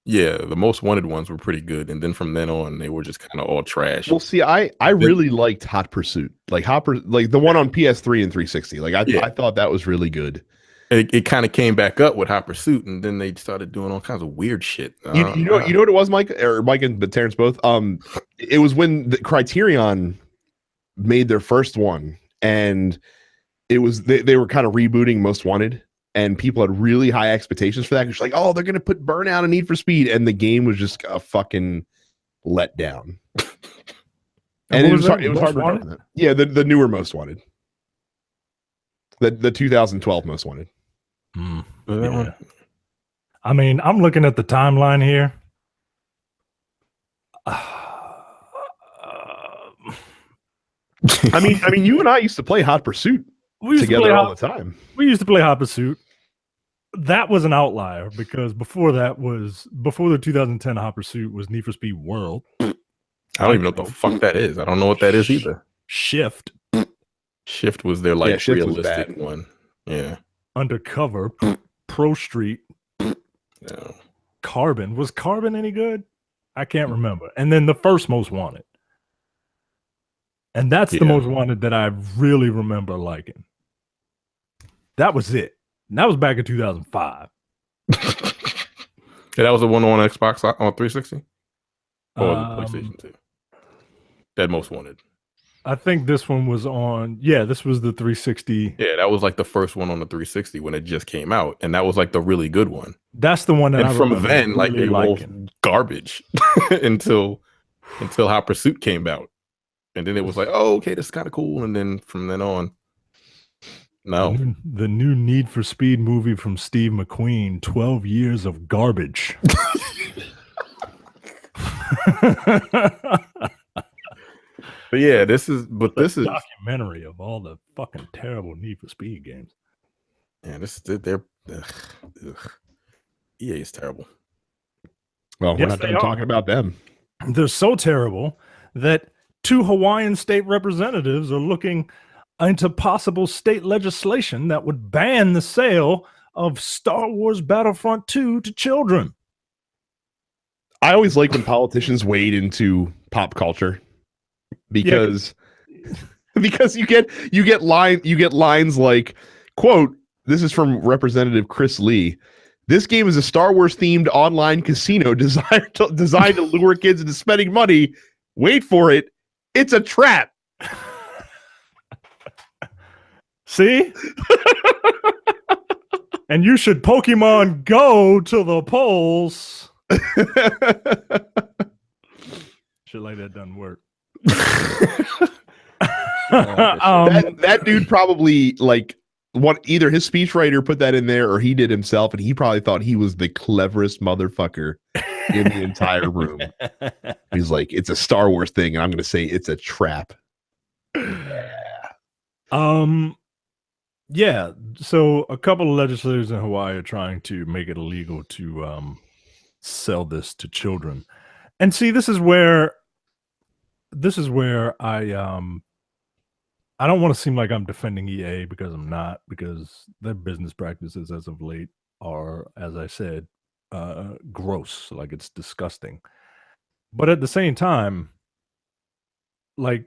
Yeah, the Most Wanted ones were pretty good. And then from then on, they were just kind of all trash. Well, see, I really liked Hot Pursuit, like like the one on PS3 and 360. Like I thought that was really good. It kind of came back up with Hot Pursuit, and then they started doing all kinds of weird shit. You know what it was, Mike and Terrence both. It was when the Criterion made their first one, and it was they were kind of rebooting Most Wanted, and people had really high expectations for that. It's like, oh, they're gonna put Burnout and Need for Speed, and the game was just a fucking letdown. And it was hard to recover that. Yeah, the newer Most Wanted, the 2012 Most Wanted. Yeah. I mean, I'm looking at the timeline here. I mean, you and I used to play Hot Pursuit together all the time. We used to play Hot Pursuit. That was an outlier because before the 2010 Hot Pursuit was Need for Speed World. I don't even know what the fuck that is. I don't know what that is either. Shift was their like realistic one. Yeah. Undercover, Pro Street, No. Carbon. Was Carbon any good? I can't remember. And then the first Most Wanted. And that's the Most Wanted that I really remember liking. That was it. And that was back in 2005. Yeah, that was the one on Xbox on 360? Or PlayStation 2? That Most Wanted. I think this one was on, this was the 360. Yeah, that was like the first one on the 360 when it just came out. And that was like the really good one. That's the one that and from then, like it was garbage until Hot Pursuit came out. And then it was like, oh, okay, this is kind of cool. And then from then on, no. The new Need for Speed movie from Steve McQueen, 12 Years of Garbage. But yeah, this is a documentary of all the fucking terrible Need for Speed games. Yeah, EA is terrible. Well, we're not done talking about them. They're so terrible that 2 Hawaiian state representatives are looking into possible state legislation that would ban the sale of Star Wars Battlefront II to children. I always like when politicians wade into pop culture because you get lines like, quote, this is from Representative Chris Lee. This game is a Star Wars themed online casino designed to lure kids into spending money. Wait for it. It's a trap. See? And you should Pokemon Go to the polls. Shit like that doesn't work. That dude probably either his speechwriter put that in there or he did himself, and he probably thought he was the cleverest motherfucker in the entire room. He's like, it's a Star Wars thing, and I'm gonna say it's a trap. Yeah. So a couple of legislators in Hawaii are trying to make it illegal to sell this to children. And see, this is where I don't want to seem like I'm defending EA because I'm not, because their business practices as of late are, as I said, gross. Like, it's disgusting. But at the same time, like,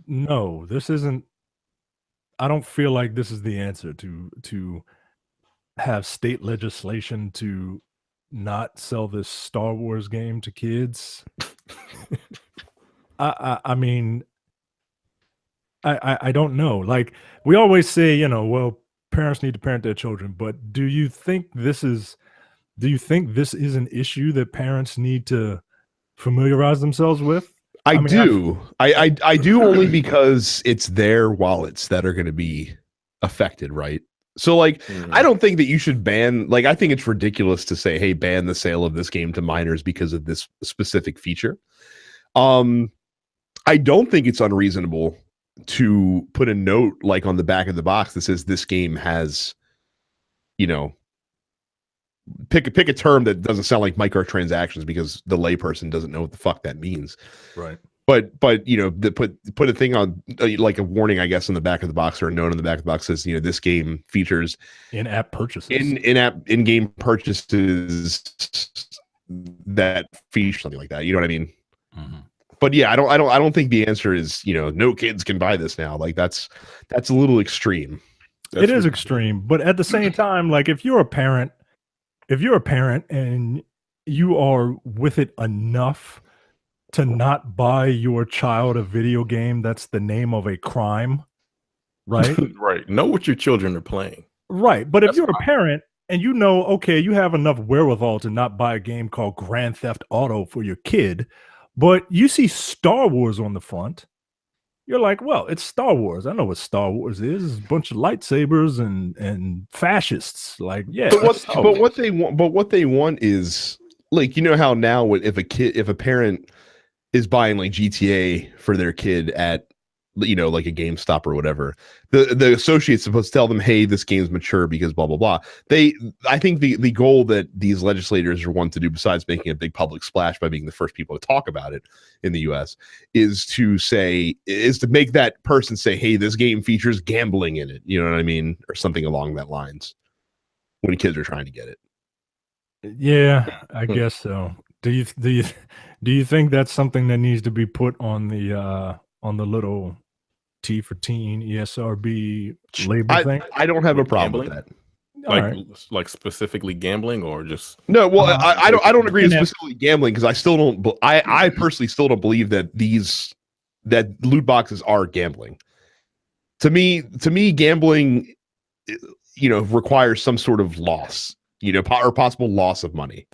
no, this isn't. I don't feel like this is the answer to have state legislation to not sell this Star Wars game to kids. I mean, I don't know. Like, we always say, well, parents need to parent their children, but do you think this is an issue that parents need to familiarize themselves with? I do only because it's their wallets that are going to be affected, right? So, like, I don't think that you should ban. Like, I think it's ridiculous to say, "Hey, ban the sale of this game to minors because of this specific feature." I don't think it's unreasonable to put a note like on the back of the box that says this game has, pick a term that doesn't sound like microtransactions because the layperson doesn't know what the fuck that means. Right. But you know, put a thing on like a warning, I guess, on the back of the box, or a note on the back of the box says, you know, this game features in-app purchases, in-game purchases that feature something like that. You know what I mean? Mm-hmm. But yeah, I don't think the answer is, you know, no kids can buy this now. Like that's a little extreme. It is extreme, but at the same time, like if you're a parent and you are with it enough to not buy your child a video game that's the name of a crime, right? Right. Know what your children are playing. Right. But if you're a parent and you know, okay, you have enough wherewithal to not buy a game called Grand Theft Auto for your kid, but you see Star Wars on the front, you're like, well, it's Star Wars. I know what Star Wars is. It's a bunch of lightsabers and fascists. Like, yeah. But what they want is, like, you know how now if a parent is buying like GTA for their kid at, you know, like a GameStop or whatever, the associate's supposed to tell them, hey, this game's mature because blah blah blah. I think the goal that these legislators want to do, besides making a big public splash by being the first people to talk about it in the US, is to make that person say, hey, this game features gambling in it, you know what I mean, or something along that lines, when kids are trying to get it. Yeah, I guess so. Do you think that's something that needs to be put on the little T for teen ESRB label thing? I don't have a problem with that. Like specifically gambling, or just no. Well, I don't agree with specifically gambling, because I still don't. I personally still don't believe that that loot boxes are gambling. To me, gambling, you know, requires some sort of loss, you know, or possible loss of money.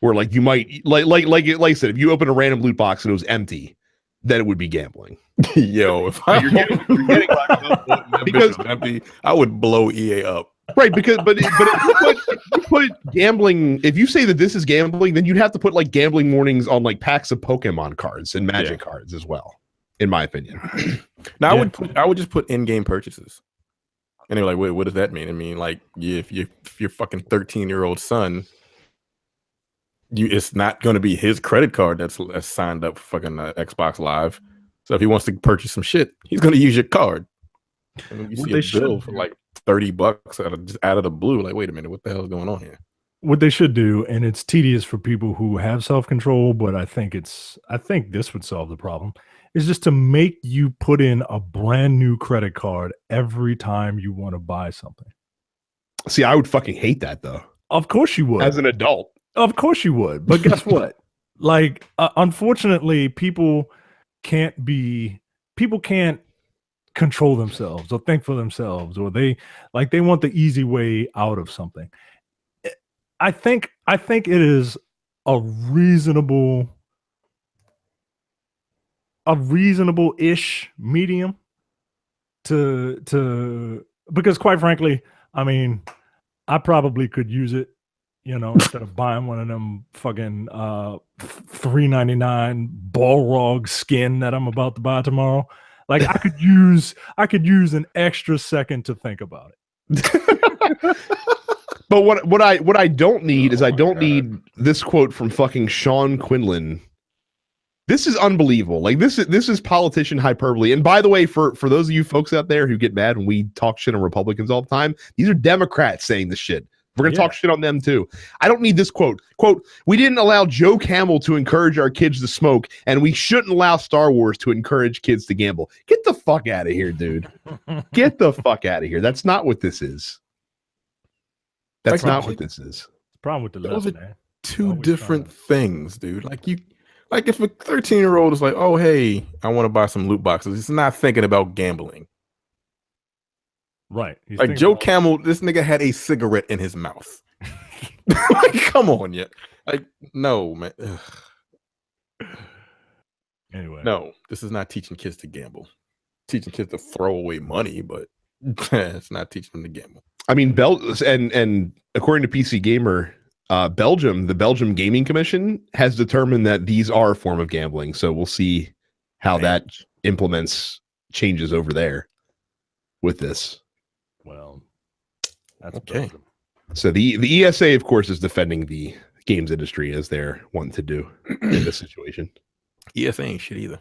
Where like you might like I said, if you open a random loot box and it was empty, then it would be gambling. Yo, if you're getting because empty, I would blow EA up. Right, but if you put gambling, if you say that this is gambling, then you'd have to put like gambling warnings on like packs of Pokemon cards and Magic cards as well, in my opinion. Now I would just put in-game purchases. And they're like, wait, what does that mean? I mean, like, if your fucking 13-year-old son, it's not going to be his credit card that's signed up for fucking Xbox Live. So if he wants to purchase some shit, he's going to use your card. And then you see a bill for like $30 out of the blue. Like, wait a minute, what the hell is going on here? What they should do, and it's tedious for people who have self-control, but I think this would solve the problem, is just to make you put in a brand new credit card every time you want to buy something. See, I would fucking hate that though. Of course you would. As an adult. Of course you would. But guess what? Like, unfortunately, people can't control themselves or think for themselves, or they want the easy way out of something. I think it is a reasonable-ish medium to because, quite frankly, I mean, I probably could use it, you know, instead of buying one of them fucking $3.99 Balrog skin that I'm about to buy tomorrow. Like, I could use an extra second to think about it. But what I don't need is, I don't need this quote from fucking Sean Quinlan. This is unbelievable. Like, this is politician hyperbole. And by the way, for those of you folks out there who get mad when we talk shit on Republicans all the time, these are Democrats saying this shit. We're going to talk shit on them too. I don't need this quote. Quote, we didn't allow Joe Camel to encourage our kids to smoke, and we shouldn't allow Star Wars to encourage kids to gamble. Get the fuck out of here, dude. Get the fuck out of here. That's not what this is. That's not what this is. Problem with the left, man. Two different things, dude. Like if a 13-year-old is like, oh, hey, I want to buy some loot boxes, he's not thinking about gambling. Right. Like Joe Camel, this nigga had a cigarette in his mouth. Like, come on, yeah. Like, no, man. Anyway. No, this is not teaching kids to gamble. Teaching kids to throw away money, but it's not teaching them to gamble. I mean, and according to PC Gamer, Belgium, the Belgium Gaming Commission has determined that these are a form of gambling. So we'll see how that implements changes over there with this. Well, that's okay. Belgium. So the ESA, of course, is defending the games industry as they're wanting to do in this situation. ESA ain't shit either.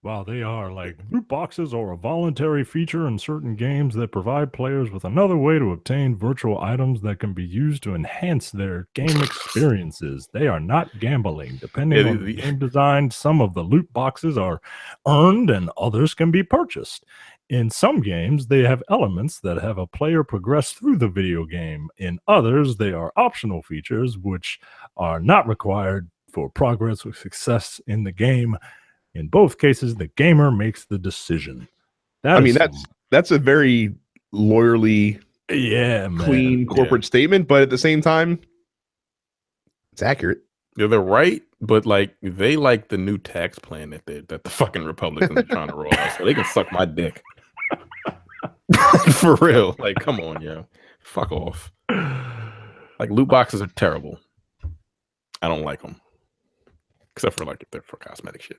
Wow, they are like loot boxes are a voluntary feature in certain games that provide players with another way to obtain virtual items that can be used to enhance their game experiences. They are not gambling. Depending on the game design, some of the loot boxes are earned and others can be purchased. In some games, they have elements that have a player progress through the video game. In others, they are optional features which are not required for progress or success in the game. In both cases, the gamer makes the decision. That's a very lawyerly, clean corporate statement, but at the same time, it's accurate. Yeah, they're right, but like they like the new tax plan that the fucking Republicans are trying to roll out, so they can suck my dick. For real, like come on, yo, fuck off. Like loot boxes are terrible. I don't like them, except for like if they're for cosmetic shit.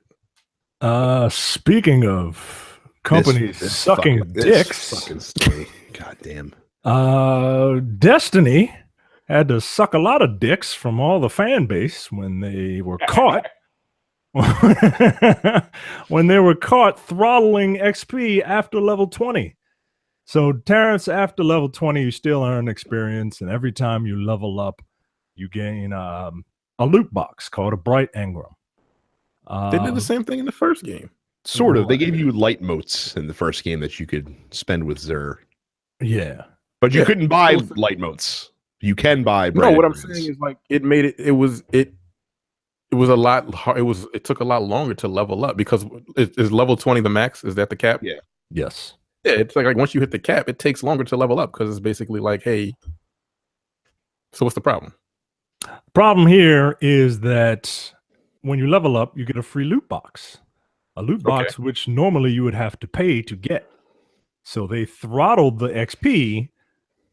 Speaking of companies sucking dicks, fucking story. God damn. Destiny had to suck a lot of dicks from all the fan base when they were caught. When they were caught throttling XP after level 20. So, Terrence, after level 20, you still earn experience, and every time you level up, you gain a loot box called a Bright Engram. They did the same thing in the first game. Sort of. They gave you light motes in the first game that you could spend with Xur. Yeah. But you couldn't buy light motes. You can buy bright what I'm engrams. saying is like it made it was a lot hard. It took a lot longer to level up because is level 20 the max? Is that the cap? Yeah. Yes. Yeah, it's like once you hit the cap, it takes longer to level up because it's basically like, hey, so what's the problem? Problem here is that when you level up, you get a free loot box. A loot box which normally you would have to pay to get. So they throttled the XP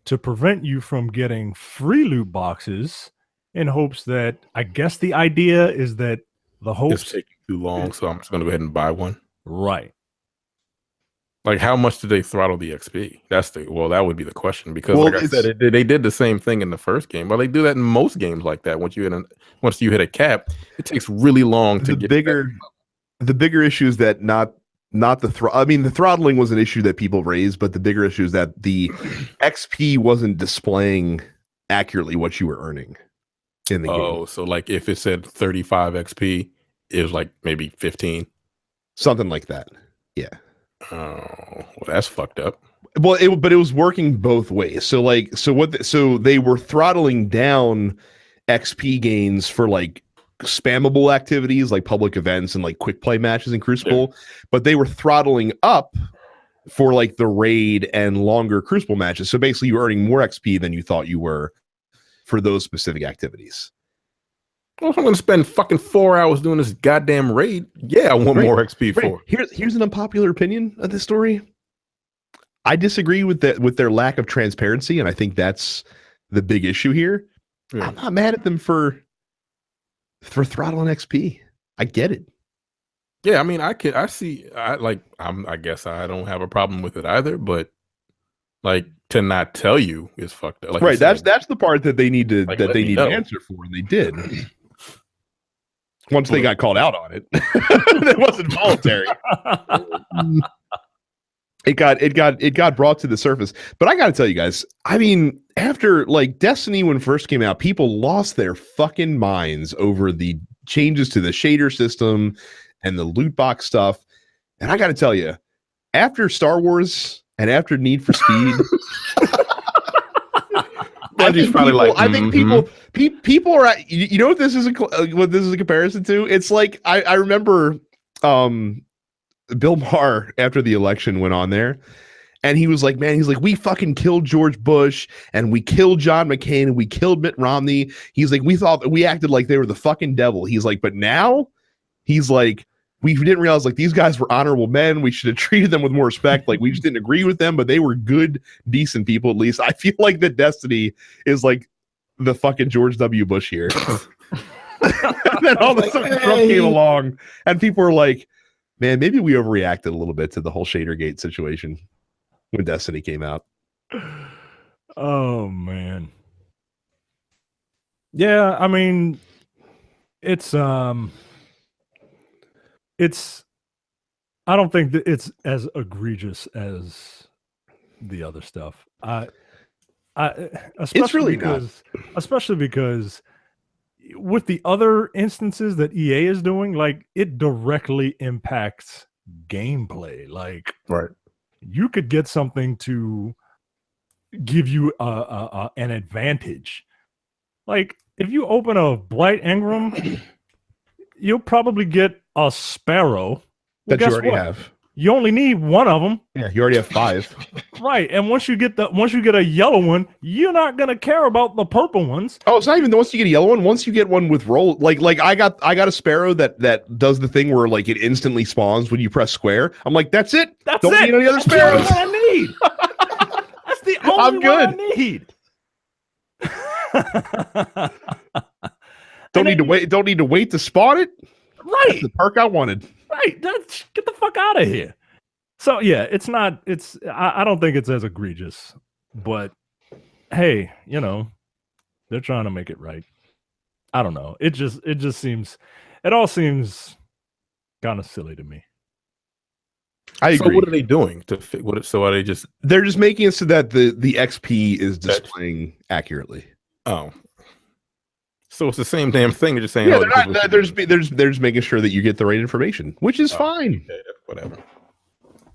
to prevent you from getting free loot boxes in hopes that, I guess the idea is that the hopes it's taking too long, so I'm just going to go ahead and buy one. Right. Like, how much did they throttle the XP? That would be the question because, like I said, they did the same thing in the first game. Well, they do that in most games like that. Once you hit a cap, it takes really long to get bigger. The bigger issue is that not the the throttling was an issue that people raised, but the bigger issue is that the XP wasn't displaying accurately what you were earning in the game. Oh, so like if it said 35 XP, it was like maybe 15, something like that. Yeah. Oh, well, that's fucked up. Well, but it was working both ways. So they were throttling down XP gains for like spammable activities like public events and like quick play matches in Crucible, but they were throttling up for like the raid and longer Crucible matches. So basically, you're earning more XP than you thought you were for those specific activities. Well, if I'm going to spend fucking 4 hours doing this goddamn raid, I want more XP for. Here's an unpopular opinion of this story. I disagree with their lack of transparency, and I think that's the big issue here. Yeah. I'm not mad at them for throttling XP. I get it. Yeah, I mean, I guess I don't have a problem with it either, but like to not tell you is fucked up. Like right, that's the part that they need to to answer for, and they did. Once they got called out on it, it wasn't voluntary. It got brought to the surface. But I got to tell you guys, I mean, after like Destiny when it first came out, people lost their fucking minds over the changes to the shader system and the loot box stuff. And I got to tell you, after Star Wars and after Need for Speed, I think people are at, you know what this is a comparison to? It's like I remember Bill Maher after the election went on there and he was like, man, he's like, we fucking killed George Bush and we killed John McCain and we killed Mitt Romney. He's like, we acted like they were the fucking devil. He's like, but now he's like, we didn't realize like these guys were honorable men. We should have treated them with more respect. Like we just didn't agree with them, but they were good, decent people. At least I feel like that Destiny is like the fucking George W. Bush here. And then all of a sudden Trump came along and people were like, man, maybe we overreacted a little bit to the whole Shadergate situation when Destiny came out. Oh man. Yeah, I mean, it's I don't think that it's as egregious as the other stuff. Especially really not. especially because with the other instances that EA is doing, like it directly impacts gameplay. Like Right. you could get something to give you an advantage. Like if you open a Blight Engram, you'll probably get a Sparrow. Well, That you guess already what? have. You only need one of them. Yeah, you already have 5. Right. And once you get a yellow one, you're not gonna care about the purple ones. Oh, it's not even once you get a yellow one. Once you get one with roll, like I got a Sparrow that does the thing where like it instantly spawns when you press square. I'm like, that's it. That's Don't it. need any other That's the only Sparrows. one I need. That's the only I'm one good. I need. Don't need to wait to spawn it. Right. That's the perk I wanted. Right. Get the fuck out of here. So yeah, it's not. I don't think it's as egregious, but hey, you know, they're trying to make it right. I don't know. It all seems kind of silly to me. I agree. So what are they doing to fit? So are they just? They're just making it so that the XP is displaying accurately. Oh, so it's the same damn thing. They're just saying, Yeah, they're just making sure that you get the right information, which is fine. Okay, whatever.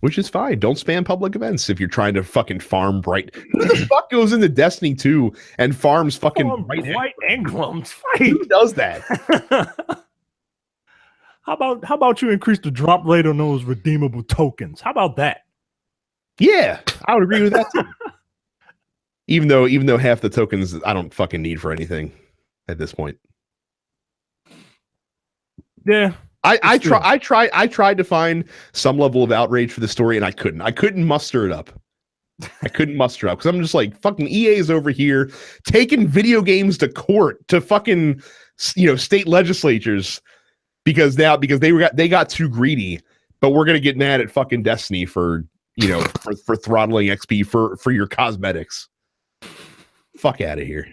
Which is fine. Don't spam public events if you're trying to fucking farm bright. Who the fuck goes into Destiny 2 and farms fucking White Engrams? Who does that? How about you increase the drop rate on those redeemable tokens? How about that? Yeah, I would agree with that too. even though half the tokens I don't fucking need for anything at this point. Yeah. I tried to find some level of outrage for the story and I couldn't muster it up. Because I'm just like, fucking EA is over here taking video games to court to fucking, state legislatures because they got too greedy, but we're gonna get mad at fucking Destiny for for throttling XP for your cosmetics. Fuck out of here.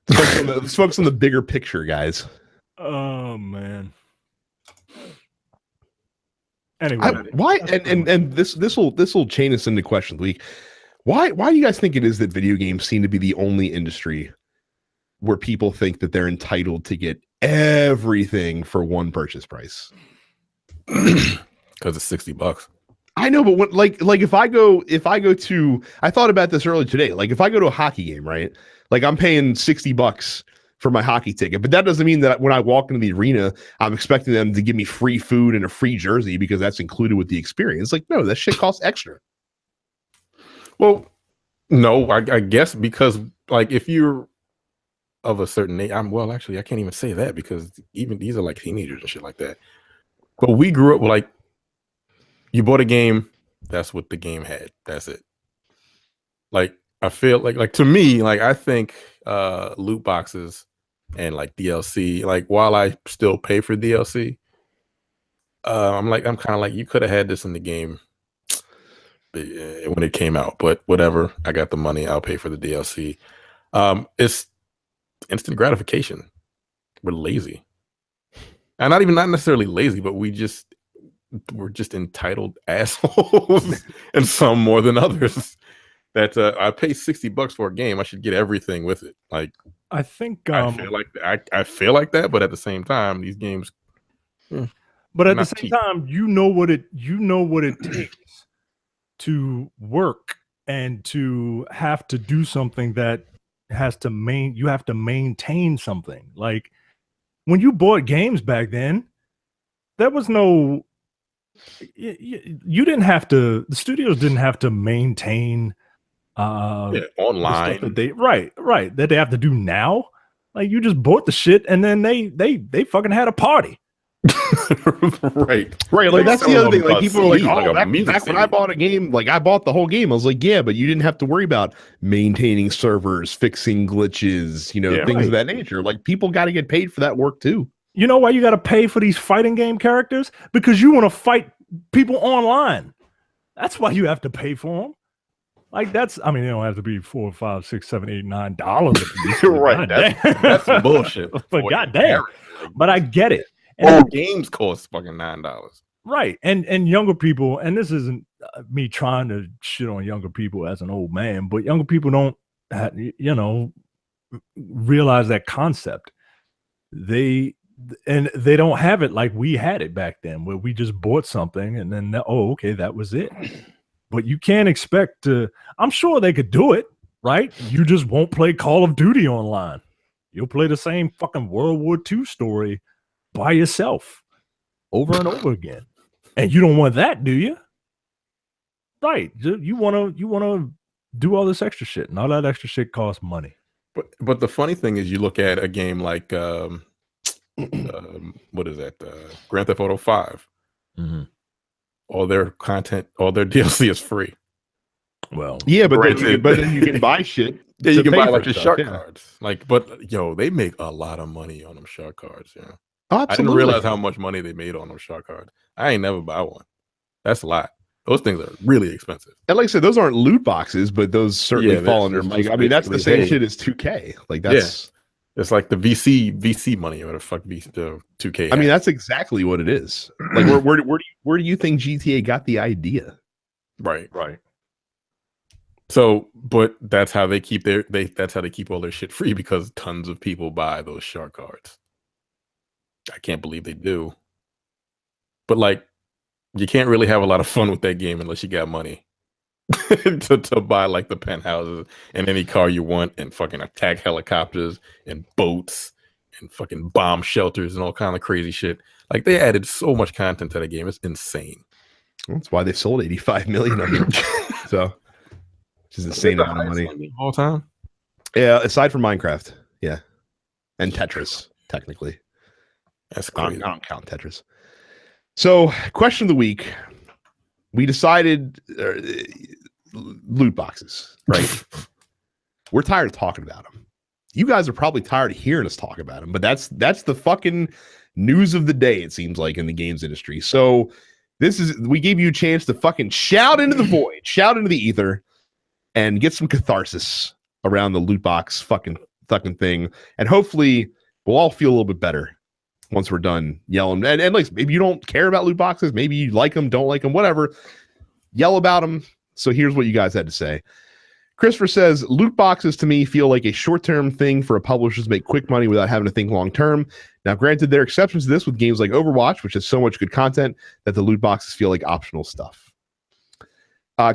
Let's focus on the bigger picture, guys. Oh man. Anyway, why and this will chain us into question of the week. Why do you guys think it is that video games seem to be the only industry where people think that they're entitled to get everything for one purchase price? Because it's $60. I know, but when, like if I go to, I thought about this earlier today. Like if I go to a hockey game, right? Like I'm paying $60 for my hockey ticket, but that doesn't mean that when I walk into the arena, I'm expecting them to give me free food and a free jersey because that's included with the experience. Like, no, that shit costs extra. Well, no, I guess because like if you're of a certain age, actually I can't even say that because even these are like teenagers and shit like that. But we grew up like you bought a game, that's what the game had. That's it. Like I feel like to me, like I think loot boxes and like DLC, like while I still pay for DLC, I'm kind of like you could have had this in the game when it came out, but whatever. I got the money, I'll pay for the DLC. It's instant gratification. We're lazy. And not necessarily lazy, but we're just entitled assholes and some more than others. That I pay $60 for a game, I should get everything with it. Like I think I feel like I feel like that, but at the same time, these games. But at the same time, you know what it takes to work and to have to do something that you have to maintain something. Like when you bought games back then, there was no. You didn't have to. The studios didn't have to maintain. Online that they have to do now. Like you just bought the shit and then they fucking had a party. right like that's the other thing. Like people are like, oh, back when I bought a game, like I bought the whole game. I was like, yeah, but you didn't have to worry about maintaining servers, fixing glitches, things of that nature. Like people got to get paid for that work too. You know why you got to pay for these fighting game characters? Because you want to fight people online. That's why you have to pay for them. Like that's, I mean, they don't have to be $4, $5, $6, $7, $8, $9 a piece. Right. That's bullshit. But goddamn. But I get it. And games cost fucking $9. Right. And younger people, and this isn't me trying to shit on younger people as an old man, but younger people don't, realize that concept. They don't have it like we had it back then, where we just bought something and then, okay, that was it. But you can't expect to, I'm sure they could do it, right? You just won't play Call of Duty online. You'll play the same fucking World War II story by yourself over and over again. And you don't want that, do you? Right. You want to do all this extra shit, and all that extra shit costs money. But the funny thing is, you look at a game like what is that? Grand Theft Auto 5. Mm-hmm. All their content, all their DLC is free. Well, yeah, but then you can buy shit. Yeah, you can buy like the stuff, shark cards. Like, but yo, they make a lot of money on them shark cards. Yeah, oh, I didn't realize how much money they made on those shark cards. I ain't never buy one. That's a lot. Those things are really expensive. And like I said, those aren't loot boxes, but those certainly fall under. Like, I mean, that's the same shit as 2K. Like that's. Yeah. It's like the VC money or the fuck the 2K. I mean, that's exactly what it is. Like, where do you think GTA got the idea? Right. So, but that's how they keep that's how they keep all their shit free, because tons of people buy those shark cards. I can't believe they do. But like, you can't really have a lot of fun with that game unless you got money to buy like the penthouses and any car you want, and fucking attack helicopters and boats and fucking bomb shelters and all kind of crazy shit. Like, they added so much content to the game. It's insane. That's why they sold 85 million of them. So, which is insane amount of money all time. Yeah, aside from Minecraft, yeah, and Tetris, technically. That's crazy. I don't count Tetris. So, question of the week: we decided loot boxes, right? We're tired of talking about them. You guys are probably tired of hearing us talk about them, but that's the fucking news of the day, it seems like, in the games industry. So we gave you a chance to fucking shout into the void, shout into the ether, and get some catharsis around the loot box fucking thing. And hopefully we'll all feel a little bit better once we're done yelling. And like, maybe you don't care about loot boxes, maybe you like them, don't like them, whatever. Yell about them. So here's what you guys had to say. Christopher says, loot boxes to me feel like a short-term thing for a publisher to make quick money without having to think long-term. Now, granted, there are exceptions to this with games like Overwatch, which has so much good content that the loot boxes feel like optional stuff.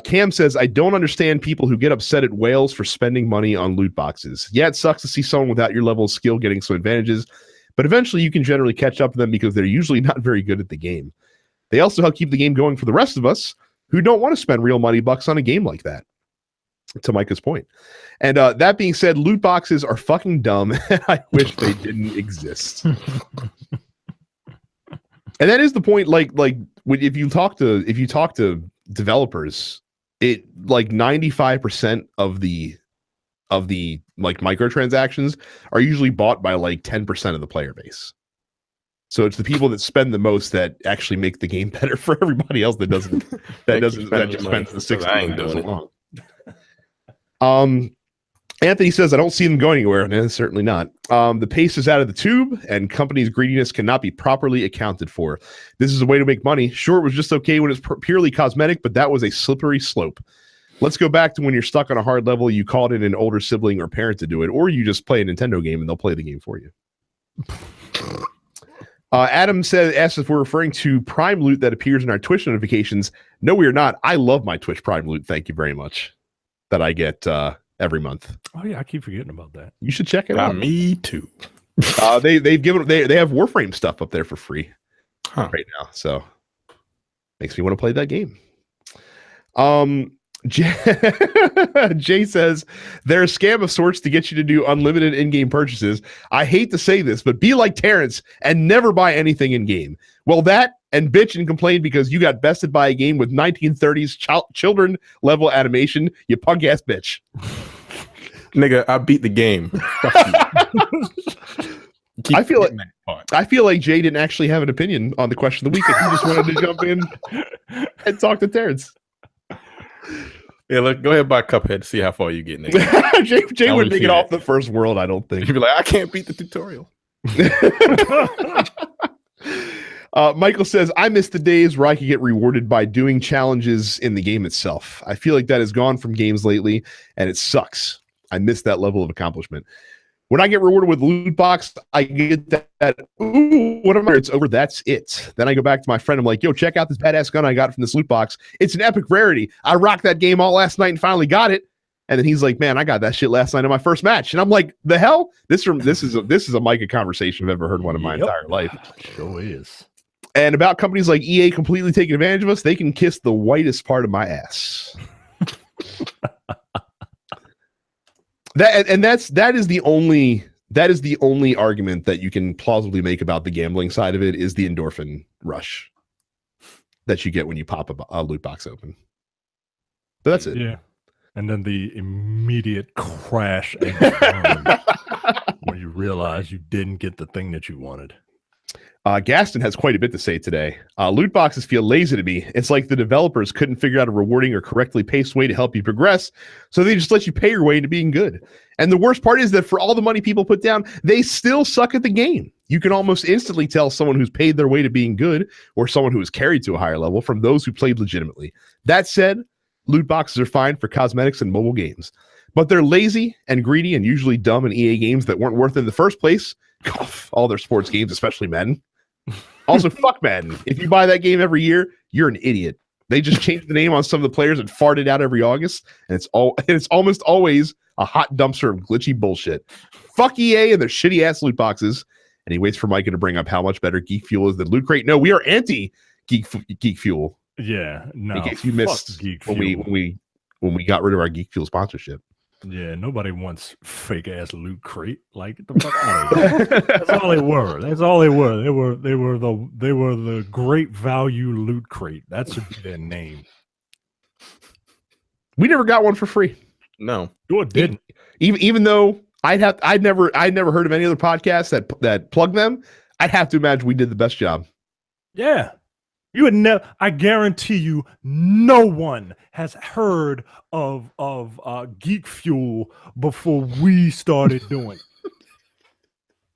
Cam says, I don't understand people who get upset at whales for spending money on loot boxes. Yeah, it sucks to see someone without your level of skill getting some advantages, but eventually you can generally catch up to them because they're usually not very good at the game. They also help keep the game going for the rest of us who don't want to spend real money bucks on a game like that. To Micah's point. And that being said, loot boxes are fucking dumb. I wish they didn't exist. And that is the point. Like if you talk to developers, it like 95% of the like microtransactions are usually bought by like 10% of the player base. So it's the people that spend the most that actually make the game better for everybody else that doesn't that just spends the 6 along. Anthony says, I don't see them going anywhere. No, certainly not. The pace is out of the tube, and companies' greediness cannot be properly accounted for. This is a way to make money. Sure, it was just okay when it's purely cosmetic, but that was a slippery slope. Let's go back to when you're stuck on a hard level, you called in an older sibling or parent to do it, or you just play a Nintendo game and they'll play the game for you. Adam asks if we're referring to Prime loot that appears in our Twitch notifications. No, we are not. I love my Twitch Prime loot. Thank you very much. That I get every month. Oh yeah, I keep forgetting about that. You should check it out. Me too. They have Warframe stuff up there for free right now, so makes me want to play that game. Jay says they're a scam of sorts to get you to do unlimited in-game purchases. I hate to say this, but be like Terrence and never buy anything in-game. Well, that and bitch and complain because you got bested by a game with 1930s children level animation, you punk ass bitch. Nigga, I beat the game. I feel like Jay didn't actually have an opinion on the question of the week. He just wanted to jump in and talk to Terrence. Yeah, look, go ahead and buy Cuphead. See how far you get. Nigga. Jay wouldn't make it off the first world, I don't think. He'd be like, I can't beat the tutorial. Michael says, I miss the days where I could get rewarded by doing challenges in the game itself. I feel like that has gone from games lately, and it sucks. I miss that level of accomplishment. When I get rewarded with loot box, I get that ooh, what am I? It's over. That's it. Then I go back to my friend. I'm like, yo, check out this badass gun I got from this loot box. It's an epic rarity. I rocked that game all last night and finally got it. And then he's like, man, I got that shit last night in my first match. And I'm like, the hell? This is a Micah conversation I've ever heard one in my entire life. Sure is. And about companies like EA completely taking advantage of us, they can kiss the whitest part of my ass. That is the only argument that you can plausibly make about the gambling side of it is the endorphin rush that you get when you pop a loot box open. But that's it. Yeah. And then the immediate crash and burn when you realize you didn't get the thing that you wanted. Gaston has quite a bit to say today. Loot boxes feel lazy to me. It's like the developers couldn't figure out a rewarding or correctly paced way to help you progress, so they just let you pay your way into being good. And the worst part is that for all the money people put down, they still suck at the game. You can almost instantly tell someone who's paid their way to being good or someone who is carried to a higher level from those who played legitimately. That said, loot boxes are fine for cosmetics and mobile games, but they're lazy and greedy and usually dumb in EA games that weren't worth it in the first place. All their sports games, especially Madden. Also, fuck Madden. If you buy that game every year, you're an idiot. They just changed the name on some of the players and farted out every August, and it's almost always a hot dumpster of glitchy bullshit. Fuck EA and their shitty ass loot boxes. And he waits for Micah to bring up how much better Geek Fuel is than Loot Crate. No, we are anti Geek Fuel. Yeah, no. In case you missed when we got rid of our Geek Fuel sponsorship. Yeah, nobody wants fake ass Loot Crate. Like, get the fuck out of here. That's all they were. That's all they were. They were the great value Loot Crate. That should be their name. We never got one for free. No, sure didn't. Even though I'd never heard of any other podcasts that plug them. I'd have to imagine we did the best job. Yeah. You would never. I guarantee you, no one has heard of Geek Fuel before we started doing it.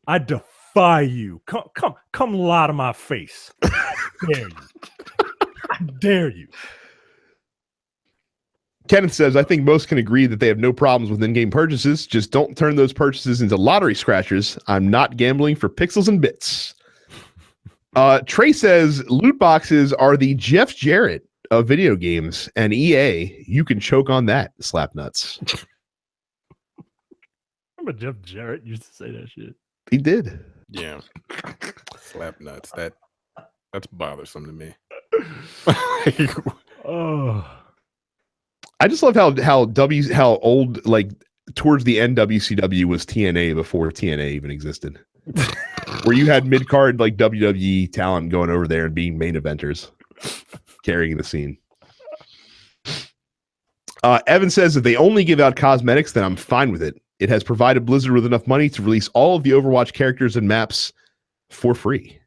I defy you. Come lie to my face. I dare you. I dare you. Kenneth says, I think most can agree that they have no problems with in-game purchases. Just don't turn those purchases into lottery scratchers. I'm not gambling for pixels and bits. Trey says loot boxes are the Jeff Jarrett of video games, and EA, you can choke on that, slap nuts. Remember Jeff Jarrett used to say that shit. He did. Yeah. Slap nuts. That's bothersome to me. Oh. I just love how old, like, towards the end WCW was TNA before TNA even existed. Where you had mid-card like WWE talent going over there and being main eventers, carrying the scene. Evan says if they only give out cosmetics, then I'm fine with it. It has provided Blizzard with enough money to release all of the Overwatch characters and maps for free.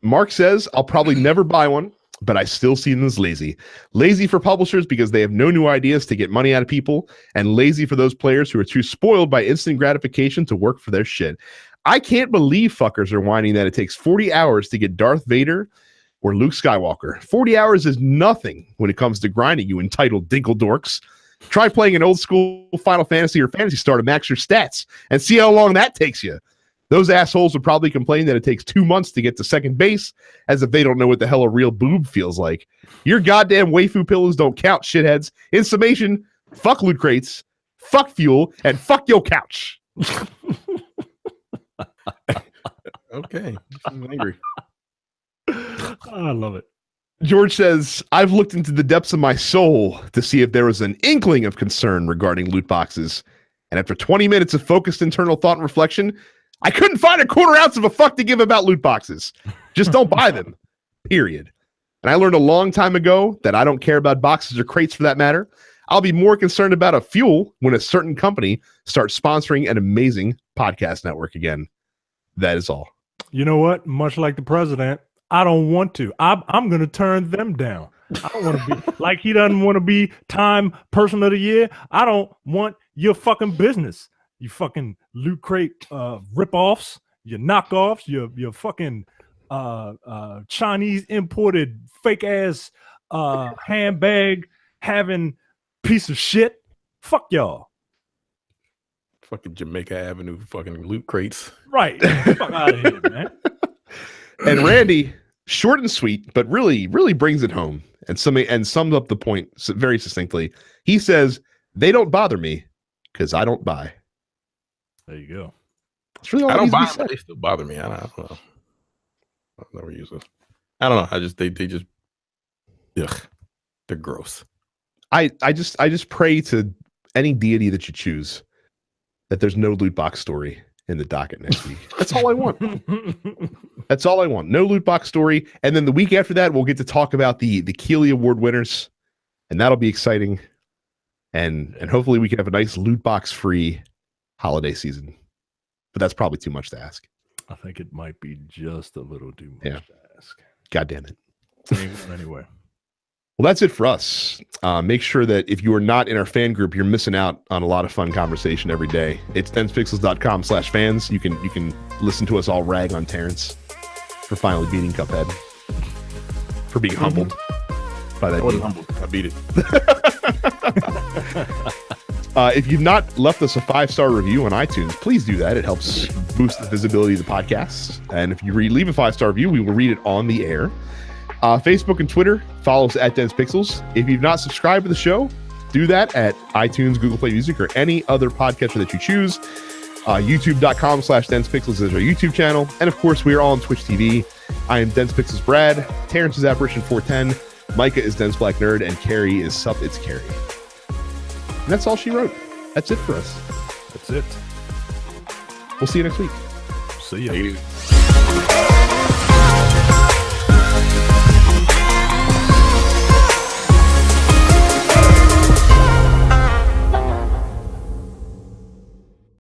Mark says I'll probably never buy one, but I still see them as lazy. Lazy for publishers because they have no new ideas to get money out of people, and lazy for those players who are too spoiled by instant gratification to work for their shit. I can't believe fuckers are whining that it takes 40 hours to get Darth Vader or Luke Skywalker. 40 hours is nothing when it comes to grinding, you entitled dinkle dorks. Try playing an old school Final Fantasy or Phantasy Star to max your stats and see how long that takes you. Those assholes would probably complain that it takes 2 months to get to second base, as if they don't know what the hell a real boob feels like. Your goddamn waifu pillows don't count, shitheads. In summation, fuck loot crates, fuck fuel, and fuck your couch. Okay. I'm angry. I love it. George says, I've looked into the depths of my soul to see if there was an inkling of concern regarding loot boxes. And after 20 minutes of focused internal thought and reflection, I couldn't find a quarter ounce of a fuck to give about loot boxes. Just don't buy them. Period. And I learned a long time ago that I don't care about boxes or crates for that matter. I'll be more concerned about a fuel when a certain company starts sponsoring an amazing podcast network again. That is all. You know what? Much like the president, I don't want to. I'm going to turn them down. I don't want to be like he doesn't want to be Time Person of the Year. I don't want your fucking business. You fucking Loot Crate rip-offs, your knockoffs, your fucking Chinese imported fake ass handbag having piece of shit. Fuck y'all. Fucking Jamaica Avenue fucking Loot Crates. Right. Fuck out of here, man. And Randy, short and sweet, but really brings it home and sums up the point very succinctly. He says, "They don't bother me because I don't buy." There you go. That's really all I don't buy them, but they still bother me. I don't know. I've never used it. I don't know. They just ugh, they're gross. I just pray to any deity that you choose that there's no loot box story in the docket next week. That's all I want. That's all I want. No loot box story. And then the week after that, we'll get to talk about the Keeley Award winners, and that'll be exciting. And hopefully we can have a nice loot box free holiday season. But that's probably too much to ask. I think it might be just a little too much to ask. God damn it. Anyway. Well, that's it for us. Make sure that if you are not in our fan group, you're missing out on a lot of fun conversation every day. It's densepixels.com/fans. You can listen to us all rag on Terrence for finally beating Cuphead, for being humbled by that. I wasn't humbled. I beat it. If you've not left us a 5-star review on iTunes, please do that. It helps boost the visibility of the podcast. And if you leave a 5-star review, we will read it on the air. Facebook and Twitter, follow us at Dense Pixels. If you've not subscribed to the show, do that at iTunes, Google Play Music, or any other podcatcher that you choose. YouTube.com/DensePixels is our YouTube channel. And of course, we are all on Twitch TV. I am Dense Pixels Brad. Terrence is Apparition 410. Micah is Dense Black Nerd. And Carrie is Sup It's Carrie. And that's all she wrote. That's it for us. That's it. We'll see you next week. See ya. Hey.